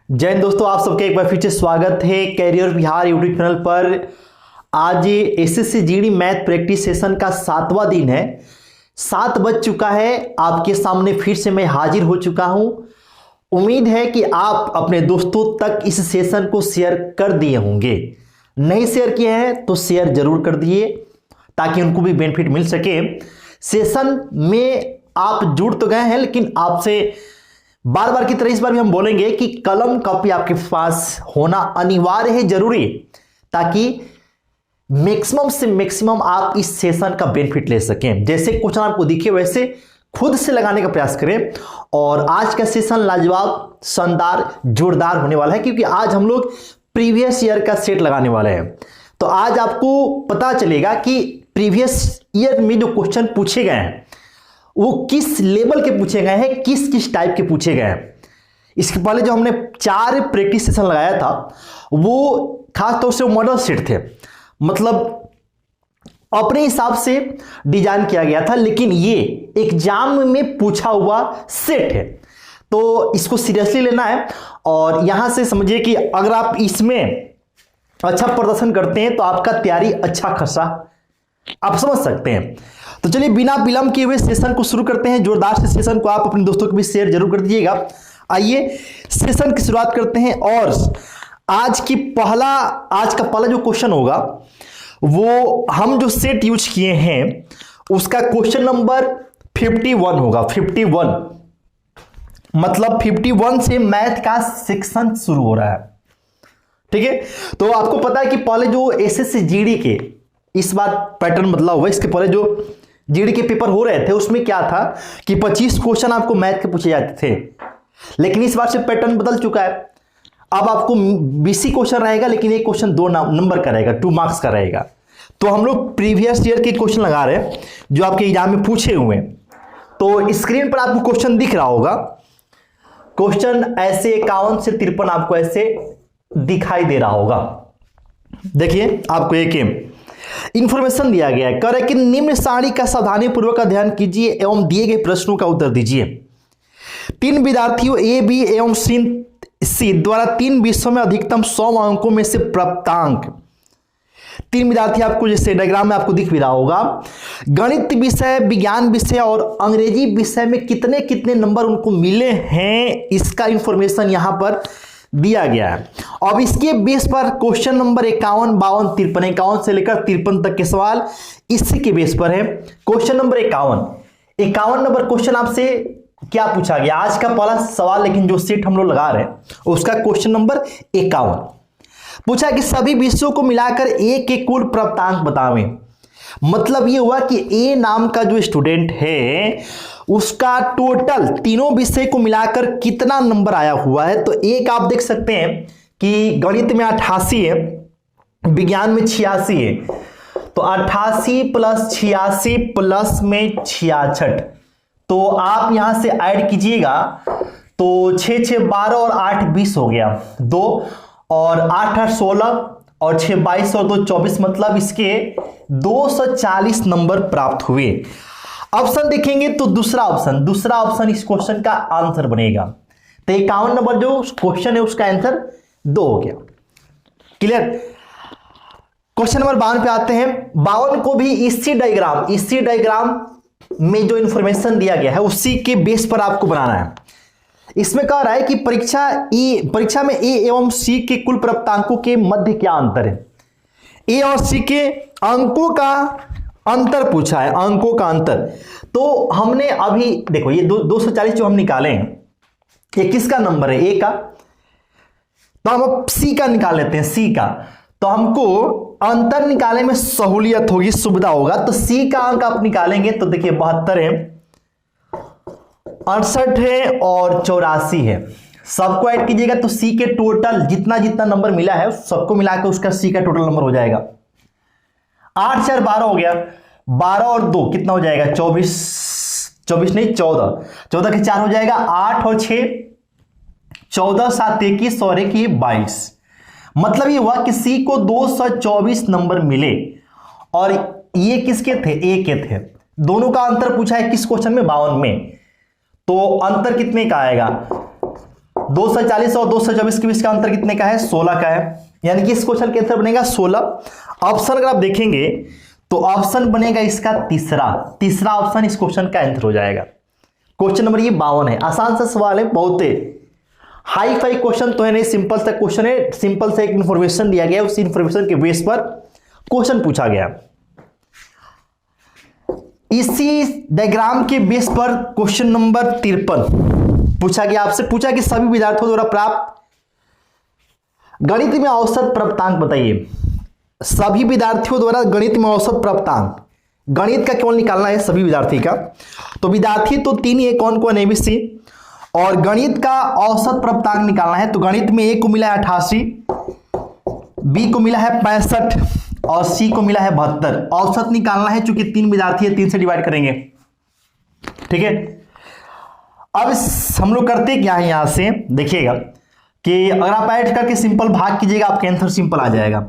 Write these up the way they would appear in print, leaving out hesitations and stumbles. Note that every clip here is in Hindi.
जय हिंद दोस्तों, आप सबके एक बार फिर से स्वागत है कैरियर बिहार यूट्यूब चैनल पर। आज SSC GD math practice session का 7वां दिन है। 7 बज चुका है, आपके सामने फिर से मैं हाजिर हो चुका हूं। उम्मीद है कि आप अपने दोस्तों तक इस सेशन को शेयर कर दिए होंगे। नहीं शेयर किए हैं तो शेयर जरूर कर दिए ताकि उनको भी बेनिफिट मिल सके। सेशन में आप जुड़ तो गए हैं, लेकिन आपसे बार बार की तरह इस बार भी हम बोलेंगे कि कलम कॉपी आपके पास होना अनिवार्य है, जरूरी, ताकि मैक्सिमम से मैक्सिमम आप इस सेशन का बेनिफिट ले सकें। जैसे क्वेश्चन आपको दिखे वैसे खुद से लगाने का प्रयास करें। और आज का सेशन लाजवाब, शानदार, जोरदार होने वाला है, क्योंकि आज हम लोग प्रीवियस ईयर का सेट लगाने वाले हैं। तो आज आपको पता चलेगा कि प्रीवियस ईयर में जो क्वेश्चन पूछे गए हैं वो किस लेवल के पूछे गए हैं, किस किस टाइप के पूछे गए हैं। इसके पहले जो हमने 4 प्रैक्टिस सेशन लगाया था वो खास तौर से मॉडल सेट थे, मतलब अपने हिसाब से डिजाइन किया गया था, लेकिन ये एग्जाम में पूछा हुआ सेट है, तो इसको सीरियसली लेना है। और यहां से समझिए कि अगर आप इसमें अच्छा प्रदर्शन करते हैं तो आपका तैयारी अच्छा खासा आप समझ सकते हैं। तो चलिए बिना विलंब किए हुए सेशन को शुरू करते हैं। जोरदार से सेशन को आप अपने दोस्तों को भी शेयर जरूर कर दीजिएगा। आइए सेशन की शुरुआत करते हैं। और आज का पहला जो क्वेश्चन होगा वो हम जो सेट यूज किए हैं उसका क्वेश्चन नंबर 51 होगा। 51 मतलब 51 से मैथ का सेक्शन शुरू हो रहा है, ठीक है। तो आपको पता है कि पहले जो एसएससी जीडी के इस बार पैटर्न बदला हुआ है। इसके पहले जो जीडी के पेपर हो रहे थे उसमें क्या था कि 25 क्वेश्चन आपको मैथ के पूछे जाते थे, लेकिन इस बार से पैटर्न बदल चुका है। अब आपको 20 क्वेश्चन रहेगा, लेकिन एक क्वेश्चन 2 नंबर का रहेगा, 2 मार्क्स का रहेगा। तो हम लोग प्रीवियस ईयर के क्वेश्चन लगा रहे हैं जो आपके एग्जाम में पूछे हुए हैं। तो स्क्रीन पर आपको क्वेश्चन दिख रहा होगा। क्वेश्चन ऐसे 51 से 53 आपको ऐसे दिखाई दे रहा होगा। देखिए आपको एक इंफॉर्मेशन दिया गया है, कह रहा है कि निम्न सारणी का सावधानी पूर्वक अध्ययन कीजिए एवं दिए गए प्रश्नों का उत्तर दीजिए। 3 विद्यार्थियों ए, बी एवं सी द्वारा 3 विषयों में अधिकतम 100 अंकों में से प्राप्तांक। 3 विद्यार्थी आपको जैसे डायग्राम में आपको दिख भी रहा होगा। गणित विषय, विज्ञान विषय और अंग्रेजी विषय में कितने कितने नंबर उनको मिले हैं, इसका इंफॉर्मेशन यहां पर दिया गया है। अब इसके बेस पर क्वेश्चन नंबर 51, 52, 53, 51 से लेकर 53 तक के सवाल इसी के बेस पर है। क्वेश्चन नंबर 51 नंबर क्वेश्चन आपसे क्या पूछा गया, आज का पहला सवाल, लेकिन जो सेट हम लोग लगा रहे हैं उसका क्वेश्चन नंबर 51 पूछा कि सभी विषयों को मिलाकर ए के कुल प्राप्तांक बतावें। मतलब ये हुआ कि ए नाम का जो स्टूडेंट है उसका टोटल तीनों विषय को मिलाकर कितना नंबर आया हुआ है। तो एक आप देख सकते हैं कि गणित में 88 है, विज्ञान में 86 है, तो 88 प्लस 86 प्लस में 66। तो आप यहां से ऐड कीजिएगा तो 6 6 12 और 8 20 हो गया, 2 और 8 8 16 और 6 22 और 2 24, मतलब इसके 240 नंबर प्राप्त हुए। ऑप्शन देखेंगे तो दूसरा ऑप्शन इस क्वेश्चन का आंसर बनेगा। तो 51 नंबर जो क्वेश्चन है उसका आंसर 2 हो गया। क्लियर। क्वेश्चन नंबर 52 पे आते हैं। 52 को भी इसी डायग्राम में जो इंफॉर्मेशन दिया गया है उसी के बेस पर आपको बनाना है। इसमें कह रहा है कि परीक्षा में ए एवं सी के कुल प्राप्तांकों के मध्य क्या अंतर है। ए और सी के अंकों का अंतर पूछा है, अंकों का अंतर। तो हमने अभी देखो ये 240 जो हम निकाले हैं, ये किसका नंबर है, ए का। तो हम अब सी का निकाल लेते हैं, सी का। तो हमको अंतर निकालने में सहूलियत होगी, सुविधा होगा। तो सी का अंक आप निकालेंगे तो देखिए 72 है, 68 है और 84 है। सबको ऐड कीजिएगा तो सी के टोटल जितना जितना नंबर मिला है सबको मिलाकर उसका सी का टोटल नंबर हो जाएगा। 8 4 12 हो गया, 12 और 2 कितना हो जाएगा, 24 नहीं 14 के 4 हो जाएगा, 8 और 6 14 7 21 और 1 22। मतलब ये हुआ कि सी को 224 नंबर मिले और ये किसके थे, ए के थे। दोनों का अंतर पूछा है किस क्वेश्चन में, 52 में। तो अंतर कितने का आएगा, 240 और 224 के बीच का अंतर कितने का है? 16 का है। यानी कि इस क्वेश्चन के आंसर बनेगा 16। ऑप्शन अगर आप देखेंगे तो ऑप्शन बनेगा इसका तीसरा ऑप्शन इस क्वेश्चन का आंसर हो जाएगा। क्वेश्चन नंबर ये 52 है। आसान सा सवाल है, बहुत हाई फाई क्वेश्चन तो है नहीं, सिंपल सा क्वेश्चन है। सिंपल से एक इंफॉर्मेशन दिया गया, उस इंफॉर्मेशन के बेस पर क्वेश्चन पूछा गया। इसी डायग्राम के बेस पर क्वेश्चन नंबर 53 पूछा गया। आपसे पूछा कि सभी विद्यार्थियों द्वारा प्राप्त गणित में औसत प्राप्तांक बताइए। सभी विद्यार्थियों द्वारा गणित में औसत प्राप्तांक, गणित का केवल निकालना है सभी विद्यार्थी का। तो विद्यार्थी तो 3 ही है, कौन कौन ABC, और गणित का औसत प्राप्तांक निकालना है। तो गणित में A को मिला है 88, B को मिला है 65 और C को मिला है 72। औसत निकालना है, चूंकि 3 विद्यार्थी है, 3 से डिवाइड करेंगे। ठीक है, अब हम लोग करते क्या है, यहां से देखिएगा कि अगर आप ऐड करके सिंपल भाग कीजिएगा आपका आंसर सिंपल आ जाएगा।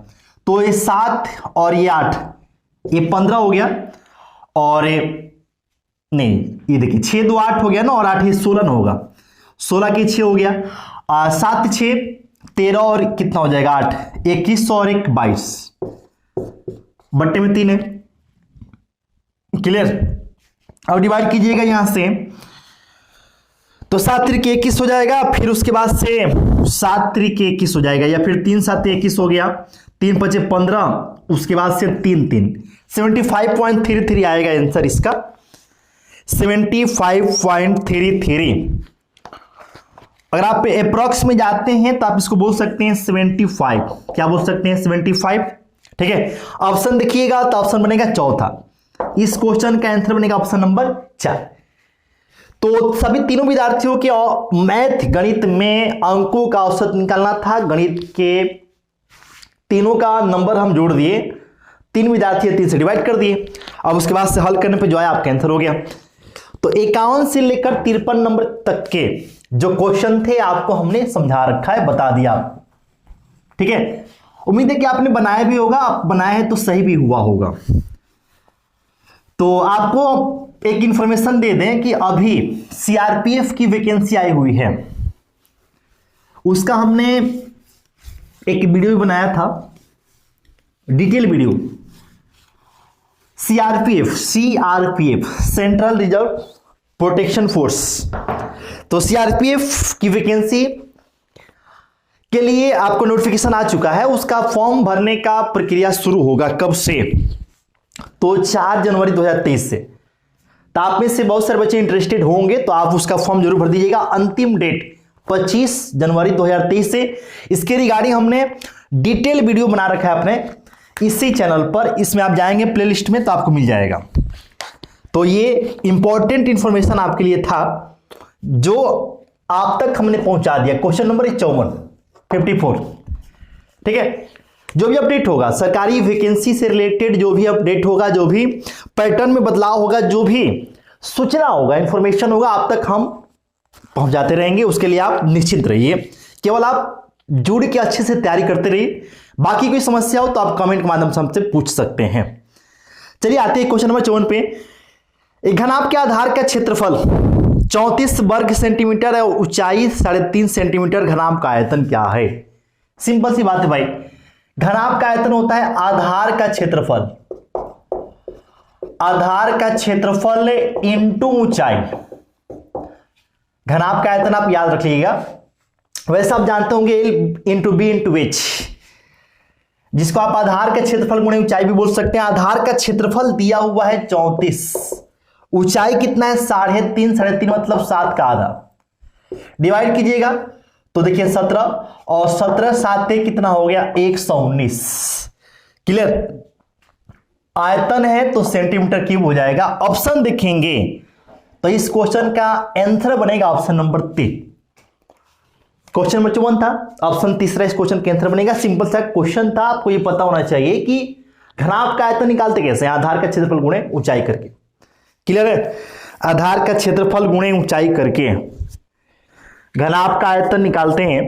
तो ये 7 और ये 8, ये 15 हो गया, और नहीं ये देखिए 6 2 8 हो गया ना, और 8 ये 16 होगा, 16 के 6 हो गया, 7 6 13 और कितना हो जाएगा 8, 21 और 1 22, बट्टे में 3 है। क्लियर? अब डिवाइड कीजिएगा यहां से, तो 7 3 के 21 हो जाएगा, फिर उसके बाद से 7 3 के 21 हो जाएगा, या फिर 3 7 21 हो गया, 3 5 15, उसके बाद से 3 3 75.33 आएगा आंसर इसका, 75.33। अगर आप अप्रॉक्स में जाते हैं तो आप इसको बोल सकते हैं 75। क्या बोल सकते हैं? 75। ठीक है, ऑप्शन देखिएगा तो ऑप्शन बनेगा चौथा। इस क्वेश्चन का आंसर बनेगा ऑप्शन नंबर 4। तो सभी तीनों विद्यार्थियों के मैथ गणित में अंकों का औसत निकालना था। गणित के तीनों का नंबर हम जोड़ दिए, 3 विद्यार्थी 3 से डिवाइड कर दिए। अब उसके बाद से हल करने पे जो है आपका आंसर हो गया। तो 51 से लेकर 53 नंबर तक के जो क्वेश्चन थे आपको हमने समझा रखा है, बता दिया। ठीक है, उम्मीद है कि आपने बनाया भी होगा, आप बनाए हैं तो सही भी हुआ होगा। तो आपको एक इंफॉर्मेशन दे दें कि अभी CRPF की वैकेंसी आई हुई है, उसका हमने एक वीडियो भी बनाया था, detail video. CRPF central reserve protection force. तो CRPF की वैकेंसी के लिए आपको नोटिफिकेशन आ चुका है, उसका फॉर्म भरने का प्रक्रिया शुरू होगा कब से? तो 4 जनवरी 2023 से। तो आप में से बहुत सारे बच्चे इंटरेस्टेड होंगे तो आप उसका फॉर्म जरूर भर दीजिएगा। अंतिम डेट 25 जनवरी 2023 से। इसके रिगार्डिंग हमने डिटेल वीडियो बना रखा है अपने इसी चैनल पर, इसमें आप जाएंगे प्लेलिस्ट में तो आपको मिल जाएगा। तो ये इंपॉर्टेंट इंफॉर्मेशन आपके लिए था जो आप तक हमने पहुंचा दिया। Question number 54। ठीक है, जो भी अपडेट होगा सरकारी वैकेंसी से रिलेटेड, जो भी अपडेट होगा, जो भी पैटर्न में बदलाव होगा, जो भी सूचना होगा, इंफॉर्मेशन होगा, आप तक हम पहुंचाते रहेंगे। उसके लिए आप निश्चिंत रहिए, केवल आप जुड़ के अच्छे से तैयारी करते रहिए। बाकी कोई समस्या हो तो आप कमेंट के माध्यम से हमसे पूछ सकते हैं। चलिए आते हैं क्वेश्चन नंबर 54 पे। एक घनाभ के आधार का क्षेत्रफल 34 वर्ग सेंटीमीटर है, ऊंचाई 3.5 सेंटीमीटर। घनाभ का आयतन क्या है? सिंपल सी बात है भाई, घनाभ का आयतन होता है आधार का क्षेत्रफल, आधार का क्षेत्रफल इंटू ऊंचाई। घनाभ का आयतन आप याद रखिएगा, वैसे आप जानते होंगे L into B into H, जिसको आप आधार का क्षेत्रफल गुणे ऊंचाई भी बोल सकते हैं। आधार का क्षेत्रफल दिया हुआ है 34, ऊंचाई कितना है? 3.5 मतलब 7 का आधा। डिवाइड कीजिएगा तो देखिए 17 और 17 7 कितना हो गया? 119। क्लियर? आयतन है तो सेंटीमीटर क्यूब हो जाएगा। ऑप्शन देखेंगे तो इस क्वेश्चन का आंसर बनेगा ऑप्शन नंबर 3। क्वेश्चन नंबर 54 था, ऑप्शन तीसरा इस क्वेश्चन का आंसर बनेगा। सिंपल सा क्वेश्चन था, आपको ये पता होना चाहिए कि घनाभ का आयतन निकालते कैसे? आधार का क्षेत्रफल गुणे ऊंचाई करके। क्लियर है? आधार का क्षेत्रफल गुणे ऊंचाई करके घनाभ का आयतन निकालते हैं।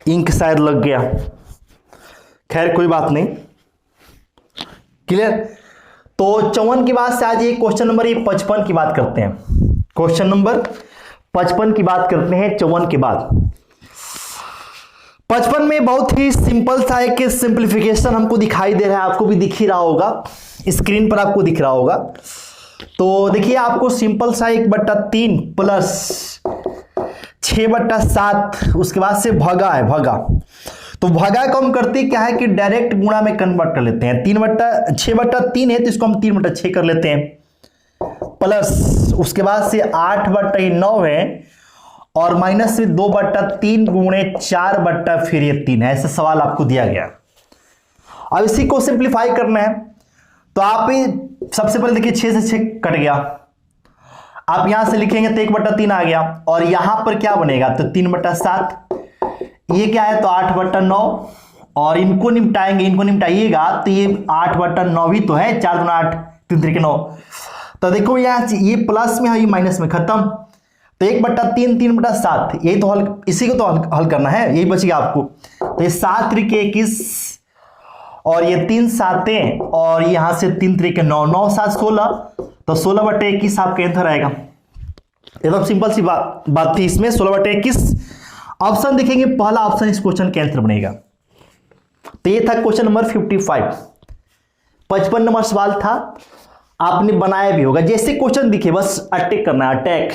इंक शायद लग गया, खैर कोई बात नहीं। क्लियर? तो 54 के बाद से आज ये क्वेश्चन नंबर 55 की बात करते हैं। क्वेश्चन नंबर 55 की बात करते हैं 54 के बाद। 55 में बहुत ही सिंपल सा एक सिंप्लीफिकेशन हमको दिखाई दे रहा है, आपको भी दिख ही रहा होगा, स्क्रीन पर आपको दिख रहा होगा। तो देखिए आपको सिंपल सा 1/3 प्लस 6/7, उसके बाद से भगा है, भगा। तो भगा को हम करते क्या है कि डायरेक्ट गुणा में कन्वर्ट कर लेते हैं। 6/3 है तो इसको हम 3/6 कर लेते हैं, प्लस उसके बाद से 8/9 है और माइनस से 2/3 गुणे 4/3 है। ऐसा सवाल आपको दिया गया। अब इसी को सिंप्लीफाई करना है तो आप सबसे पहले देखिए 6 से 6 कट गया, आप यहां से लिखेंगे तो 1/3 आ गया और यहां पर क्या बनेगा तो 3/7, ये क्या है तो 8/9 और इनको निपटाएंगे, इनको निपटाइएगा तो ये 8/9 ही तो है, 4 दूना 8 3 3 9। तो देखो यहाँ ये प्लस में है, ये माइनस में, खत्म। तो 1/3 3/7, यही तो हल, इसी को तो हल करना है, यही बच गया आपको। तो ये 7 त्रिके 21 और ये 3 7 और यहां से 3 त्रिके 9, 9 7 16, तो 16/21 आपका आंसर आएगा। एकदम सिंपल सी बात थी इसमें, 16/21 ऑप्शन देखेंगे, पहला ऑप्शन इस क्वेश्चन के आंसर बनेगा। तो ये था क्वेश्चन नंबर 55। 55 नंबर सवाल था, आपने बनाया भी होगा। जैसे क्वेश्चन दिखे बस अटैक करना है, अटैक।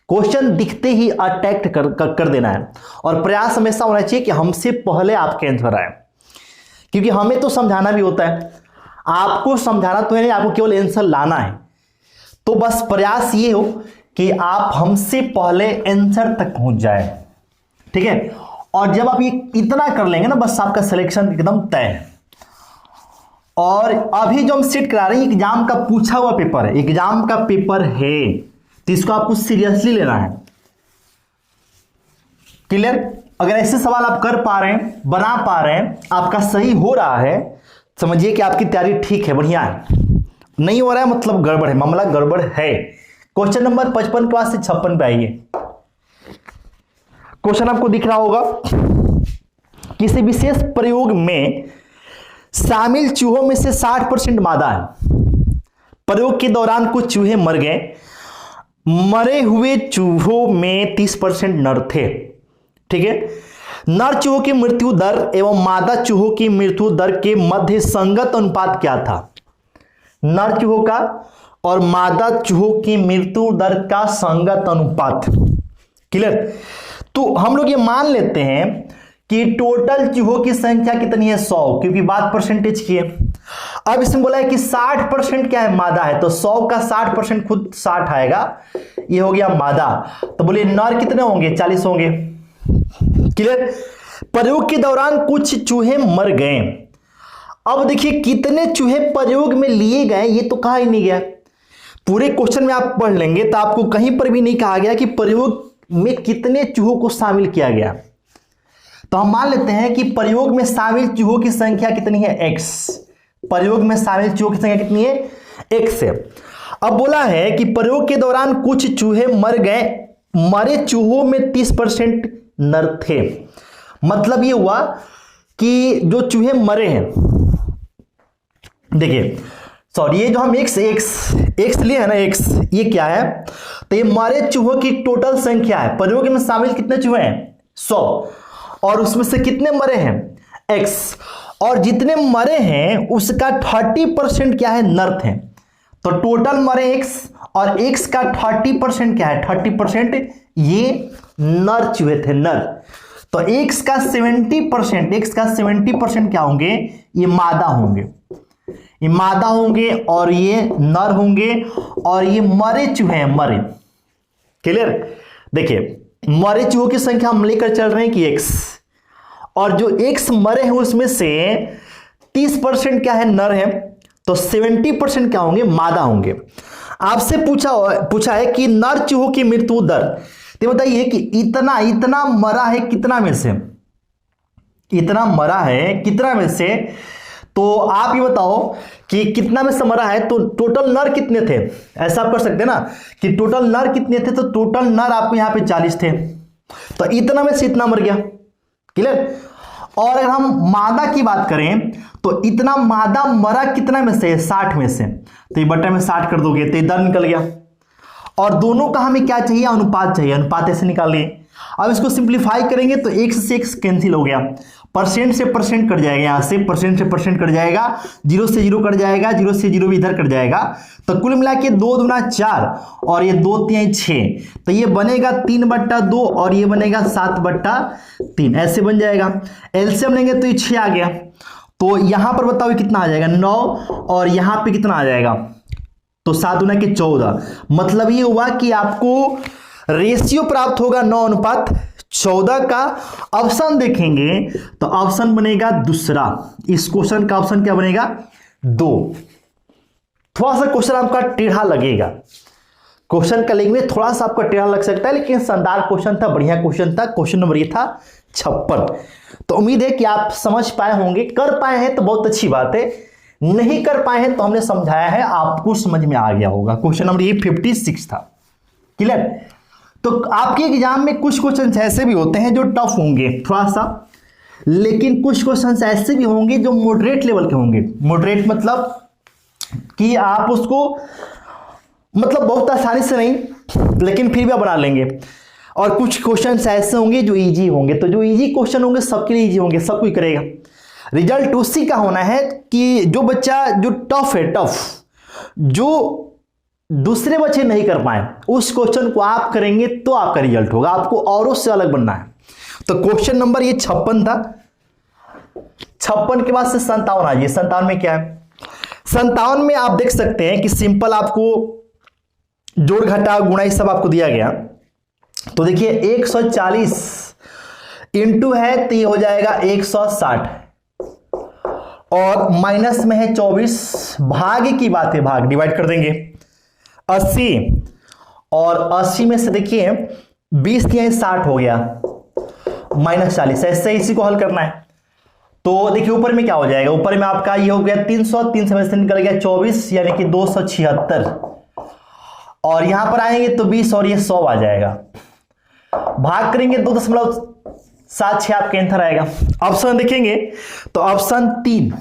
क्वेश्चन दिखते ही अटैक कर देना है और प्रयास हमेशा होना चाहिए कि हमसे पहले आपके आंसर आए, क्योंकि हमें तो समझाना भी होता है, आपको समझाना तो है नहीं, आपको केवल आंसर लाना है। तो बस प्रयास ये हो कि आप हमसे पहले आंसर तक पहुंच जाए, ठीक है। और जब आप ये इतना कर लेंगे ना, बस आपका सिलेक्शन एकदम तय है। और अभी जो हम सेट करा रहे हैं एग्जाम का पूछा हुआ पेपर है, एग्जाम का पेपर है, तो इसको आपको सीरियसली लेना है। क्लियर? अगर ऐसे सवाल आप कर पा रहे हैं, बना पा रहे हैं, आपका सही हो रहा है, समझिए कि आपकी तैयारी ठीक है, बढ़िया है। नहीं हो रहा है मतलब गड़बड़ है, मामला गड़बड़ है। क्वेश्चन नंबर 55 के बाद से 56 पे आइए। क्वेश्चन आपको दिख रहा होगा, किसी विशेष प्रयोग में शामिल चूहों में से 60% मादा है। प्रयोग के दौरान कुछ चूहे मर गए, मरे हुए चूहों में 30% नर थे, ठीक है। नर चूहों की मृत्यु दर एवं मादा चूहों की मृत्यु दर के मध्य संगत अनुपात क्या था? नर चूहों का और मादा चूहों की मृत्यु दर का संगत अनुपात। क्लियर? तो हम लोग ये मान लेते हैं कि टोटल चूहों की संख्या कितनी है 100, क्योंकि बात परसेंटेज की है। अब इसमें बोला है कि 60% क्या है मादा है, तो 100 का 60% खुद 60 आएगा, ये हो गया मादा। तो बोलिए नर कितने होंगे? 40 होंगे। क्लियर? प्रयोग के दौरान कुछ चूहे मर गए। अब देखिए कितने चूहे प्रयोग में लिए गए ये तो कहा ही नहीं गया। पूरे क्वेश्चन में आप पढ़ लेंगे तो आपको कहीं पर भी नहीं कहा गया कि प्रयोग में कितने चूहों को शामिल किया गया। तो हम मान लेते हैं कि प्रयोग में शामिल चूहों की संख्या कितनी है? x। प्रयोग में शामिल चूहों की संख्या कितनी है? x है। अब बोला है कि प्रयोग के दौरान कुछ चूहे मर गए, मरे चूहों में 30% नर थे। मतलब ये हुआ कि जो चूहे मरे हैं, देखिए सॉरी, ये जो हम x लिए है ना, x ये क्या है? तो ये मरे चूहों की टोटल संख्या है। प्रयोग में शामिल कितने चूहे हैं? 100, और उसमें से कितने मरे हैं? x। और जितने मरे हैं उसका 30% क्या है? नर थे। तो टोटल मरे x और x का 30% क्या है? 30% ये नर चूहे थे, नर। तो x का 70% क्या होंगे? ये मादा होंगे, ये मादा होंगे और ये नर होंगे, और ये मरे चूहे हैं, मरे। क्लियर? देखिए मरे चूहों की संख्या हम लेकर चल रहे हैं कि x, और जो x मरे हैं उसमें से 30% क्या है? नर है। तो 70% क्या होंगे? मादा होंगे। आपसे पूछा है कि नर चूहों की मृत्यु दर, तो बताइए कि इतना मरा है कितना में से? इतना मरा है कितना में से? तो आप ये बताओ कि कितना में से मरा है, तो टोटल नर कितने थे? ऐसा आप कर सकते हैं ना कि टोटल नर कितने थे, तो टोटल नर आपको यहां पे 40 थे, तो इतना में से इतना मर गया। क्लियर? और अगर हम मादा की बात करें तो इतना मादा मरा कितना में से? 60 में से। तो ये बट्टे में 60 कर दोगे तो इधर निकल गया। और दोनों का हमें क्या चाहिए, अनुपात चाहिए, अनुपात ऐसे निकाल लिए। अब इसको सिंप्लीफाई करेंगे तो x से x कैंसिल हो गया, परसेंट से परसेंट कट जाएगा, यहां से परसेंट से परसेंट कट जाएगा, 0 से 0 कट जाएगा, 0 से 0 भी इधर कट जाएगा, तो कुल मिला के 2 दूना 4 और ये 2 3 6, तो ये बनेगा 3/2 और ये बनेगा 7/3, ऐसे बन जाएगा। एलसीएम लेंगे तो ये 6 आ गया, तो यहां पर बताओ कितना आ जाएगा 9 और यहां पे कितना आ जाएगा, तो 7 दूना के 14, मतलब ये हुआ कि आपको रेशियो प्राप्त होगा 9:14 का। ऑप्शन देखेंगे तो ऑप्शन बनेगा दूसरा, इस क्वेश्चन का ऑप्शन क्या बनेगा 2। थोड़ा सा क्वेश्चन आपका टेढ़ा लगेगा, क्वेश्चन का लिंक में थोड़ा सा आपका टेढ़ा लग सकता है, लेकिन शानदार क्वेश्चन था, बढ़िया क्वेश्चन था। क्वेश्चन नंबर ये था 56। तो उम्मीद है कि आप समझ पाए होंगे, कर पाए हैं तो बहुत अच्छी बात है, नहीं कर पाए हैं तो हमने समझाया है, आपको समझ में आ गया होगा। क्वेश्चन नंबर ये 56 था, क्लियर। तो आपके एग्जाम में कुछ क्वेश्चन ऐसे भी होते हैं जो टफ होंगे थोड़ा सा, लेकिन कुछ क्वेश्चन ऐसे भी होंगे जो मॉडरेट लेवल के होंगे। मॉडरेट मतलब कि आप उसको मतलब बहुत आसानी से नहीं, लेकिन फिर भी आप बना लेंगे। और कुछ क्वेश्चन ऐसे होंगे जो इजी होंगे, तो जो इजी क्वेश्चन होंगे सबके लिए इजी होंगे, सब कोई करेगा। रिजल्ट उसी का होना है कि जो बच्चा जो टफ है, टफ जो दूसरे बच्चे नहीं कर पाए, उस क्वेश्चन को आप करेंगे तो आपका रिजल्ट होगा, आपको औरों से अलग बनना है। तो क्वेश्चन नंबर ये 56 था। 56 के बाद से 57 आ जाइए। 57 में क्या है, 57 में आप देख सकते हैं कि सिंपल आपको जोड़ घटा गुणा ये सब आपको दिया गया। तो देखिए 140 इंटू है तो ये हो जाएगा 160 और माइनस में है 24, भाग की बात है, भाग डिवाइड कर देंगे 80 और 80 में से देखिए 20 या 60 हो गया -40, ऐसे इसी को हल करना है। तो देखिए ऊपर में क्या हो जाएगा, ऊपर में आपका ये हो गया 300, 3 में से निकल गया 24 यानी कि 276 और यहां पर आएंगे तो 20 और ये 100 आ जाएगा, भाग करेंगे 2.76 आपका आंसर आएगा। ऑप्शन देखेंगे तो ऑप्शन 3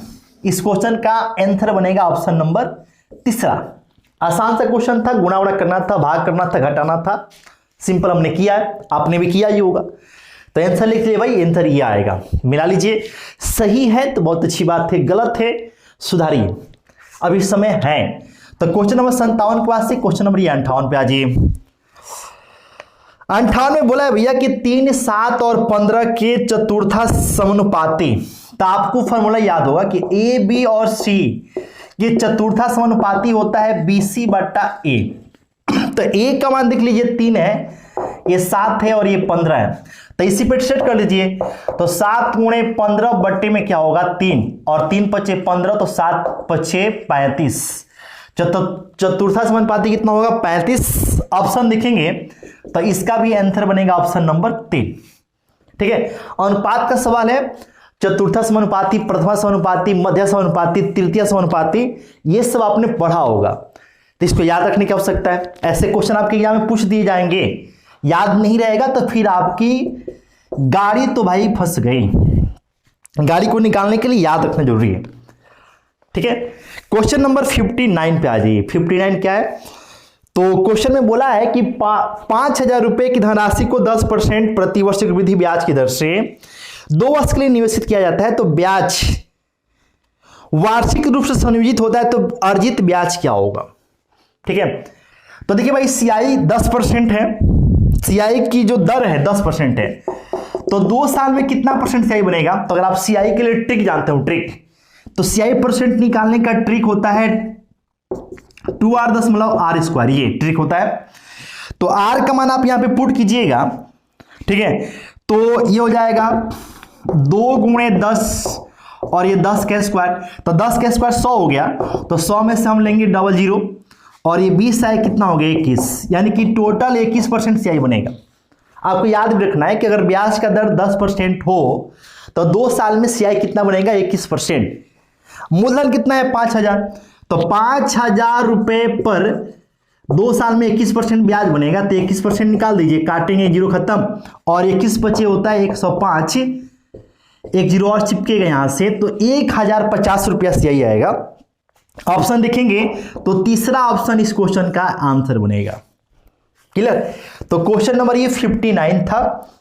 इस क्वेश्चन का आंसर बनेगा, ऑप्शन नंबर तीसरा। आसान सा क्वेश्चन था, गुणा उड़ा करना था, भाग करना था, घटाना था, सिंपल हमने किया है, आपने भी किया ही होगा। तो आंसर लिख लीजिए भाई, आंसर ये आएगा, मिला लीजिए। सही है तो बहुत अच्छी बात है, गलत है सुधारिए, अभी समय है। तो क्वेश्चन नंबर 57 के बाद से क्वेश्चन नंबर 58 पे आ जाइए। 58 में बोला है भैया कि 3, 7 और 15 के चतुर्था समानुपाती। तो आपको फॉर्मूला याद होगा कि ए बी और सी ये चतुर्था समानुपाती होता है BC/A। तो ए का मान देख लीजिए 3 है, ये 7 है और ये 15 है, तो इसी पे सेट कर लीजिए। तो 7 गुणे 15 बट्टे में क्या होगा 3 और 3 पचे 15, तो 7 पचे 35, चतुर्था समानुपाती कितना होगा 35। ऑप्शन देखेंगे तो इसका भी आंसर बनेगा ऑप्शन नंबर 3। ठीक है, अनुपात का सवाल है, चतुर्था समानुपाती, प्रथमा समानुपाती, मध्य समानुपाती, तृतीय समानुपाती, ये सब आपने पढ़ा होगा, तो इसको याद रखने की आवश्यकता है। ऐसे क्वेश्चन आपके एग्जाम में पूछ दिए जाएंगे, याद नहीं रहेगा तो फिर आपकी गाड़ी तो भाई फंस गई। गाड़ी को निकालने के लिए याद रखना जरूरी है। ठीक है, क्वेश्चन नंबर 59 पे आ जाइए। 59 क्या है, तो क्वेश्चन में बोला है कि 5,000 रुपए की धनराशि को 10% प्रति वर्ष की वृद्धि ब्याज की दर से 2 वर्ष के लिए निवेशित किया जाता है, तो ब्याज वार्षिक रूप से संयोजित होता है, तो अर्जित ब्याज क्या होगा। ठीक है, तो देखिए भाई CI 10% है, CI की जो दर है 10% है, तो 2 साल में कितना परसेंट CI बनेगा। तो अगर आप CI के लिए ट्रिक जानते हो, ट्रिक, तो CI परसेंट निकालने का ट्रिक होता है 2r/r², ये ट्रिक होता है। तो r का मान आप यहां पे पुट कीजिएगा, ठीक है, तो ये हो जाएगा 2 गुणे 10 और ये 10 का स्क्वायर, तो 10 का स्क्वायर 100 हो गया, तो 100 में से हम लेंगे 00 और ये 20 आए कितना हो गया 21, यानी कि टोटल 21% CI बनेगा। आपको याद रखना है कि अगर ब्याज का दर 10% हो तो 2 साल में CI कितना बनेगा 21%। मूलधन कितना है 5,000, तो 5,000 रुपए पर 2 साल में 21% ब्याज बनेगा, तो 21% निकाल दीजिए, काटेंगे 0 खत्म और 21 बचे होता है 105, एक 0 और चिपकेगा यहां से, तो 1,050 रुपया CI आएगा। ऑप्शन देखेंगे तो तीसरा ऑप्शन इस क्वेश्चन का आंसर बनेगा। क्लियर। तो क्वेश्चन नंबर ये 59 था,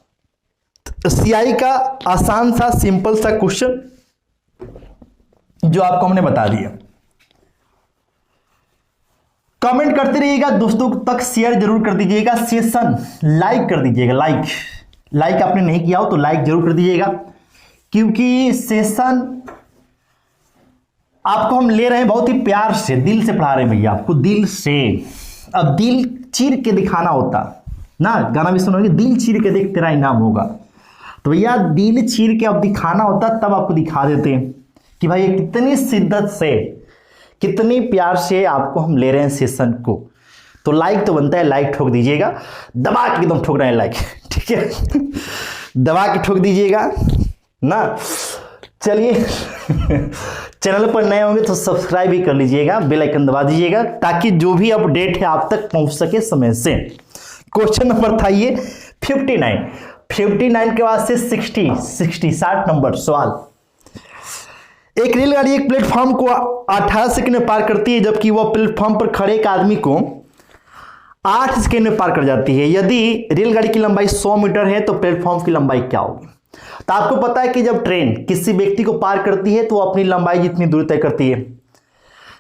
सीआई का आसान सा सिंपल सा क्वेश्चन जो आपको हमने बता दिया। कमेंट करते रहिएगा, दोस्तों तक शेयर जरूर कर दीजिएगा, सेशन लाइक कर दीजिएगा, लाइक आपने नहीं किया हो तो लाइक जरूर कर दीजिएगा, क्योंकि सेशन आपको हम ले रहे हैं बहुत ही प्यार से, दिल से पढ़ा रहे हैं भैया आपको, दिल से। अब दिल चीर के दिखाना होता ना, गाना भी सुनोगे, दिल चीर के देख तेरा इनाम होगा। तो भैया दिल चीर के अब दिखाना होता, तब आपको दिखा देते हैं कि भाई कितनी शिद्दत से, कितनी प्यार से आपको हम ले रहे हैं सेशन को। तो लाइक तो बनता है, लाइक ठोक दीजिएगा, दबा के एकदम ठोक रहे हैं लाइक, ठीक है दबा के ठोक दीजिएगा ना। चलिए चैनल पर नए होंगे तो सब्सक्राइब भी कर लीजिएगा, बेल आइकन दबा दीजिएगा, ताकि जो भी अपडेट है आप तक पहुंच सके समय से। क्वेश्चन नंबर था ये 59 के बाद से 60 नंबर सवाल। एक रेलगाड़ी एक प्लेटफॉर्म को 18 सेकंड में पार करती है, जबकि वह प्लेटफॉर्म पर खड़े एक आदमी को 8 सेकंड में पार कर जाती है। यदि रेलगाड़ी की लंबाई 100 मीटर है तो प्लेटफॉर्म की लंबाई क्या होगी। तो आपको पता है कि जब ट्रेन किसी व्यक्ति को पार करती है तो वो अपनी लंबाई जितनी दूरी तय करती है,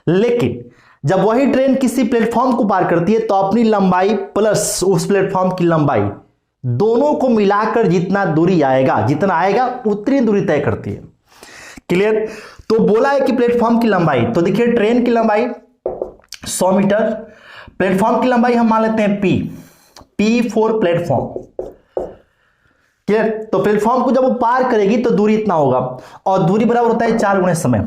लेकिन जब वही ट्रेन किसी प्लेटफॉर्म को पार करती है तो अपनी लंबाई प्लस उस प्लेटफॉर्म की लंबाई दोनों को मिलाकर जितना दूरी आएगा, जितना आएगा उतनी दूरी तय करती है। क्लियर। तो बोला है कि प्लेटफॉर्म की लंबाई, तो देखिए ट्रेन की लंबाई 100 मीटर, प्लेटफॉर्म की लंबाई हम मान लेते हैं P फॉर प्लेटफॉर्म। क्लियर। तो प्लेटफॉर्म को जब वो पार करेगी तो दूरी इतना होगा, और दूरी बराबर होता है 4 गुणे समय।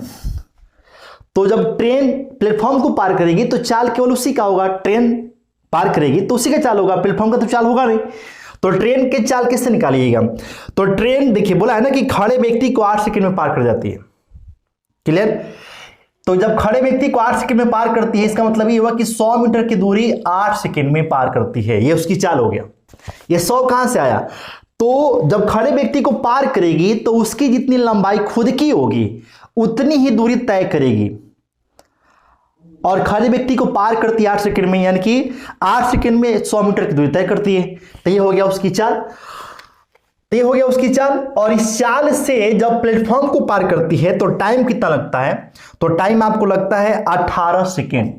तो जब ट्रेन प्लेटफॉर्म को पार करेगी तो चाल केवल उसी का होगा, ट्रेन पार करेगी तो उसी का चाल होगा, प्लेटफॉर्म का तो चाल होगा नहीं। तो ट्रेन के चाल किससे निकालिएगा। तो ट्रेन देखिए बोला है ना कि खड़े व्यक्ति को 8 सेकंड में पार कर जाती है। क्लियर। तो जब खड़े व्यक्ति को 8 सेकंड में पार करती है, इसका मतलब ये हुआ कि 100 मीटर की दूरी 8 सेकंड में पार करती है, ये उसकी चाल हो गया। ये 100 कहां से आया, तो जब खड़े व्यक्ति को पार करेगी तो उसकी जितनी लंबाई खुद की होगी उतनी ही दूरी तय करेगी, और खड़े व्यक्ति को पार करती है 8 सेकंड में, यानी कि 8 सेकंड में 100 मीटर की दूरी तय करती है। तो ये हो गया उसकी चाल, और इस चाल से जब प्लेटफॉर्म को पार करती है तो टाइम कितना लगता है, तो टाइम आपको लगता है 18 सेकेंड।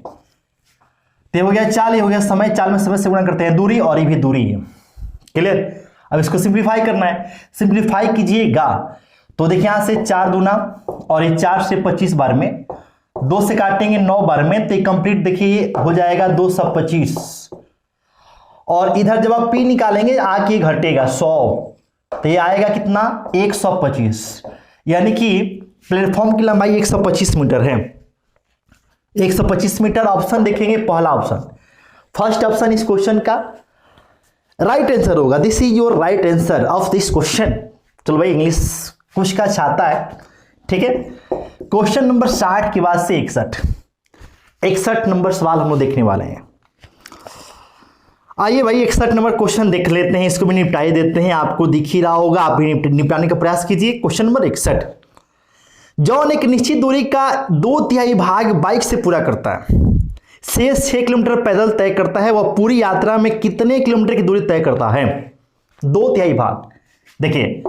तो हो गया चाल, ये हो गया समय, चाल में समय से गुणा करते हैं दूरी, और ये भी दूरी है। क्लियर। अब इसको सिंप्लीफाई करना है, सिंप्लीफाई कीजिएगा तो देखिए यहां से 4 दूना, और ये 4 से 25 बार में, 2 से काटेंगे 9 बार में, तो ये कंप्लीट देखिए हो जाएगा 225, और इधर जब आप P निकालेंगे आके घटेगा 100, तो ये आएगा कितना 125, यानी कि प्लेटफॉर्म की लंबाई 125 मीटर है। 125 मीटर ऑप्शन देखेंगे, पहला ऑप्शन, फर्स्ट ऑप्शन इस क्वेश्चन का राइट आंसर होगा। This is your right answer of this question. चलो भाई इंग्लिश कुछ का छाता है, ठीक है। क्वेश्चन नंबर 60 के बाद से 61 नंबर सवाल हम लोग देखने वाले हैं। आइए भाई 61 नंबर क्वेश्चन देख लेते हैं, इसको भी निपटाई देते हैं। आपको दिख ही रहा होगा, आप भी निपटाने का प्रयास कीजिए। क्वेश्चन नंबर 61, जॉन एक निश्चित दूरी का 2/3 भाग बाइक से पूरा करता है, शेष 6 किलोमीटर पैदल तय करता है, वह पूरी यात्रा में कितने किलोमीटर की दूरी तय करता है। 2/3 भाग, देखिए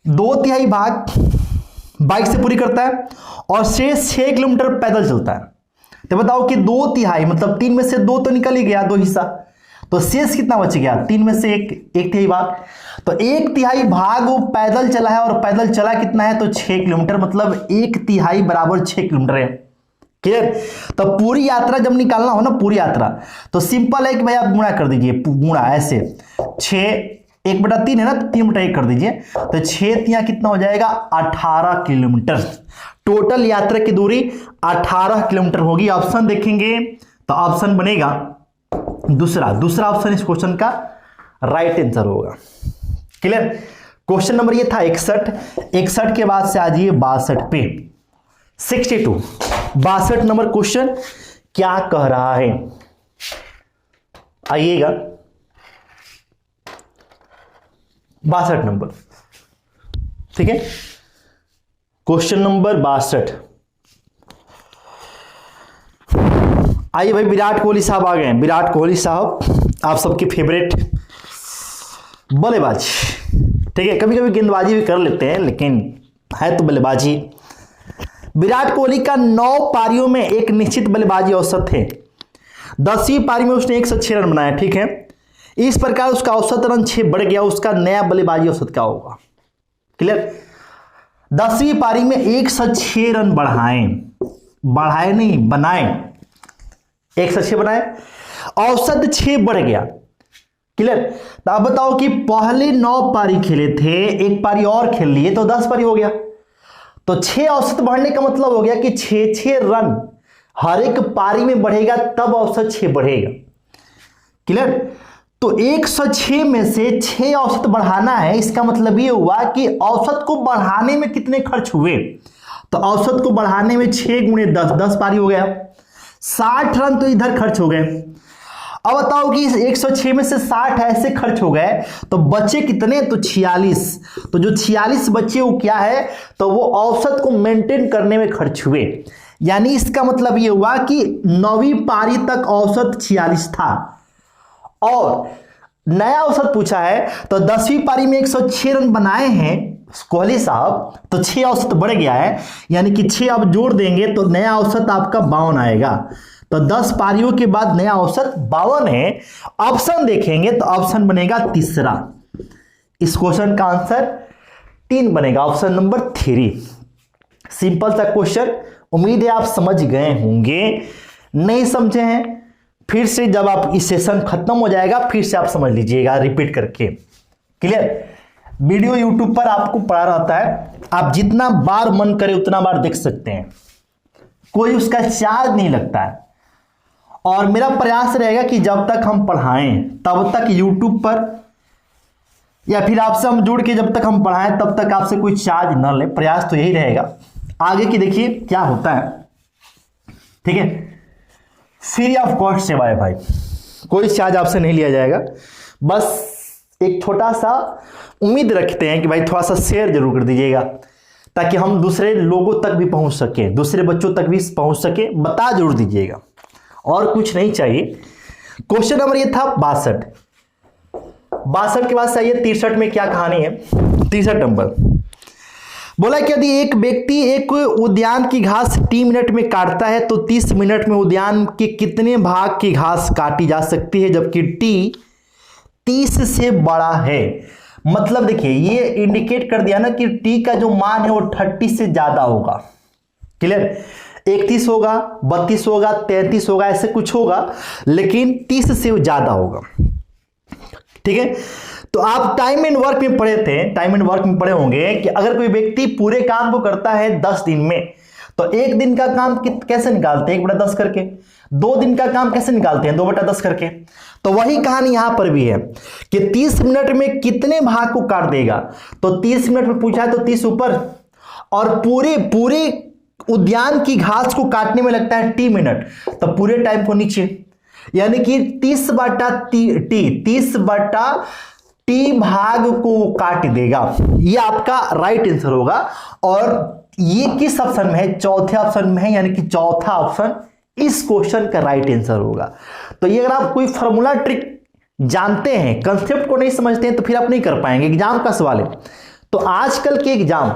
2/3 भाग बाइक से पूरी करता है और शेष 6 किलोमीटर पैदल चलता है। तो बताओ कि 2/3 मतलब 3 में से 2 तो निकल ही गया, 2 हिस्सा, तो शेष कितना बच गया, 3 में से 1/3 भाग। तो 1/3 भाग वो पैदल चला है, और पैदल चला कितना है, तो 6 किलोमीटर, मतलब 1/3 बराबर 6 किलोमीटर है। क्लियर। तो पूरी यात्रा जब निकालना हो ना, पूरी यात्रा, तो सिंपल है कि भाई आप गुणा कर दीजिए, गुणा ऐसे 6 1/3 है ना, 3/1 कर दीजिए, तो 6 कितना हो जाएगा 18 किलोमीटर। टोटल यात्रा की दूरी 18 किलोमीटर होगी। ऑप्शन देखेंगे तो ऑप्शन बनेगा दूसरा ऑप्शन इस क्वेश्चन का राइट आंसर होगा। क्लियर। क्वेश्चन नंबर ये था 61 के बाद से आ जाइए 62 पे, 62 नंबर क्वेश्चन क्या कह रहा है, आइएगा 62 नंबर, ठीक है। क्वेश्चन नंबर 62, आइए भाई, विराट कोहली साहब आ गए हैं। विराट कोहली साहब आप सबके फेवरेट बल्लेबाज, ठीक है, कभी कभी गेंदबाजी भी कर लेते हैं लेकिन है तो बल्लेबाजी। विराट कोहली का 9 पारियों में एक निश्चित बल्लेबाजी औसत है। 10वीं पारी में उसने 106 रन बनाया, ठीक है। इस प्रकार उसका औसत रन 6 बढ़ गया, उसका नया बल्लेबाजी औसत क्या होगा? क्लियर? 10वीं पारी में 106 रन बढ़ाए नहीं, बनाए, 106 बनाए, औसत 6 बढ़ गया। क्लियर? तो आप बताओ कि पहले 9 पारी खेले थे, एक पारी और खेल लिए तो 10 पारी हो गया, तो 6 औसत बढ़ने का मतलब हो गया कि 6 रन हर एक पारी में बढ़ेगा, तब औसत 6 बढ़ेगा। क्लियर? तो 106 में से 6 औसत बढ़ाना है, इसका मतलब ये हुआ कि औसत को बढ़ाने में कितने खर्च हुए, तो औसत को बढ़ाने में 6 गुणे 10, 10 पारी हो गया, 60 रन तो इधर खर्च हो गए। अब बताओ कि 106 में से 60 ऐसे खर्च हो गए तो बचे कितने, तो 46। तो जो 46 बचे वो क्या है, तो वो औसत को मेंटेन करने में खर्च हुए। यानी इसका मतलब ये हुआ कि 9वीं पारी तक औसत 46 था और नया औसत पूछा है, तो 10वीं पारी में 106 रन बनाए हैं कोहली साहब, तो 6 औसत बढ़ गया है, यानी कि 6 आप जोड़ देंगे तो नया औसत आपका 52 आएगा। तो 10 पारियों के बाद नया औसत 52 है। ऑप्शन देखेंगे तो ऑप्शन बनेगा तीसरा। इस क्वेश्चन का आंसर 3 बनेगा, ऑप्शन नंबर 3। सिंपल सा क्वेश्चन, उम्मीद है आप समझ गए होंगे। नहीं समझे हैं, फिर से जब आप इस सेशन खत्म हो जाएगा फिर से आप समझ लीजिएगा रिपीट करके। क्लियर? वीडियो यूट्यूब पर आपको पड़ा रहता है, आप जितना बार मन करे उतना बार देख सकते हैं, कोई उसका चार्ज नहीं लगता है। और मेरा प्रयास रहेगा कि जब तक हम पढ़ाएं तब तक यूट्यूब पर या फिर आपसे हम जुड़ के जब तक हम पढ़ाएं तब तक आपसे कोई चार्ज न ले, प्रयास तो यही रहेगा। आगे की देखिए क्या होता है, ठीक है। फ्री ऑफ कॉस्ट सेवा है भाई, कोई चार्ज आपसे नहीं लिया जाएगा। बस एक छोटा सा उम्मीद रखते हैं कि भाई थोड़ा सा शेयर जरूर कर दीजिएगा ताकि हम दूसरे लोगों तक भी पहुंच सके, दूसरे बच्चों तक भी पहुंच सके, बता जरूर दीजिएगा, और कुछ नहीं चाहिए। क्वेश्चन नंबर ये था 62 के बाद चाहिए 63 में क्या कहानी है। 63 नंबर बोला कि यदि एक व्यक्ति एक उद्यान की घास 3 मिनट में काटता है तो 30 मिनट में उद्यान के कितने भाग की घास काटी जा सकती है, जबकि टी 30 से बड़ा है। मतलब देखिए ये इंडिकेट कर दिया ना कि टी का जो मान है वो 30 से ज्यादा होगा। क्लियर? 31 होगा, 32 होगा, 33 होगा, ऐसे कुछ होगा, लेकिन 30 से ज्यादा होगा। ठीक है? तो आप टाइम एंड वर्क में पढ़े थे, टाइम एंड वर्क में पढ़े होंगे कि अगर कोई व्यक्ति पूरे काम को करता है 10 दिन में तो एक दिन का काम कैसे निकालते हैं, 1/10 करके। 2 दिन का काम कैसे निकालते हैं, 2/10 करके। तो वही कहानी यहां पर भी है कि 30 मिनट में कितने भाग को काट देगा। तो 30 मिनट में पूछा है तो 30 ऊपर, और पूरे उद्यान की घास को काटने में लगता है टी मिनट, तो पूरे टाइम को नीचे, यानी कि 30/T भाग को काट देगा। ये आपका राइट आंसर होगा। और ये किस ऑप्शन में है, चौथे ऑप्शन में है, यानी कि चौथा ऑप्शन इस क्वेश्चन का राइट आंसर होगा। तो ये अगर आप कोई फॉर्मूला ट्रिक जानते हैं, कंसेप्ट को नहीं समझते हैं, तो फिर आप नहीं कर पाएंगे। एग्जाम का सवाल है, तो आजकल के एग्जाम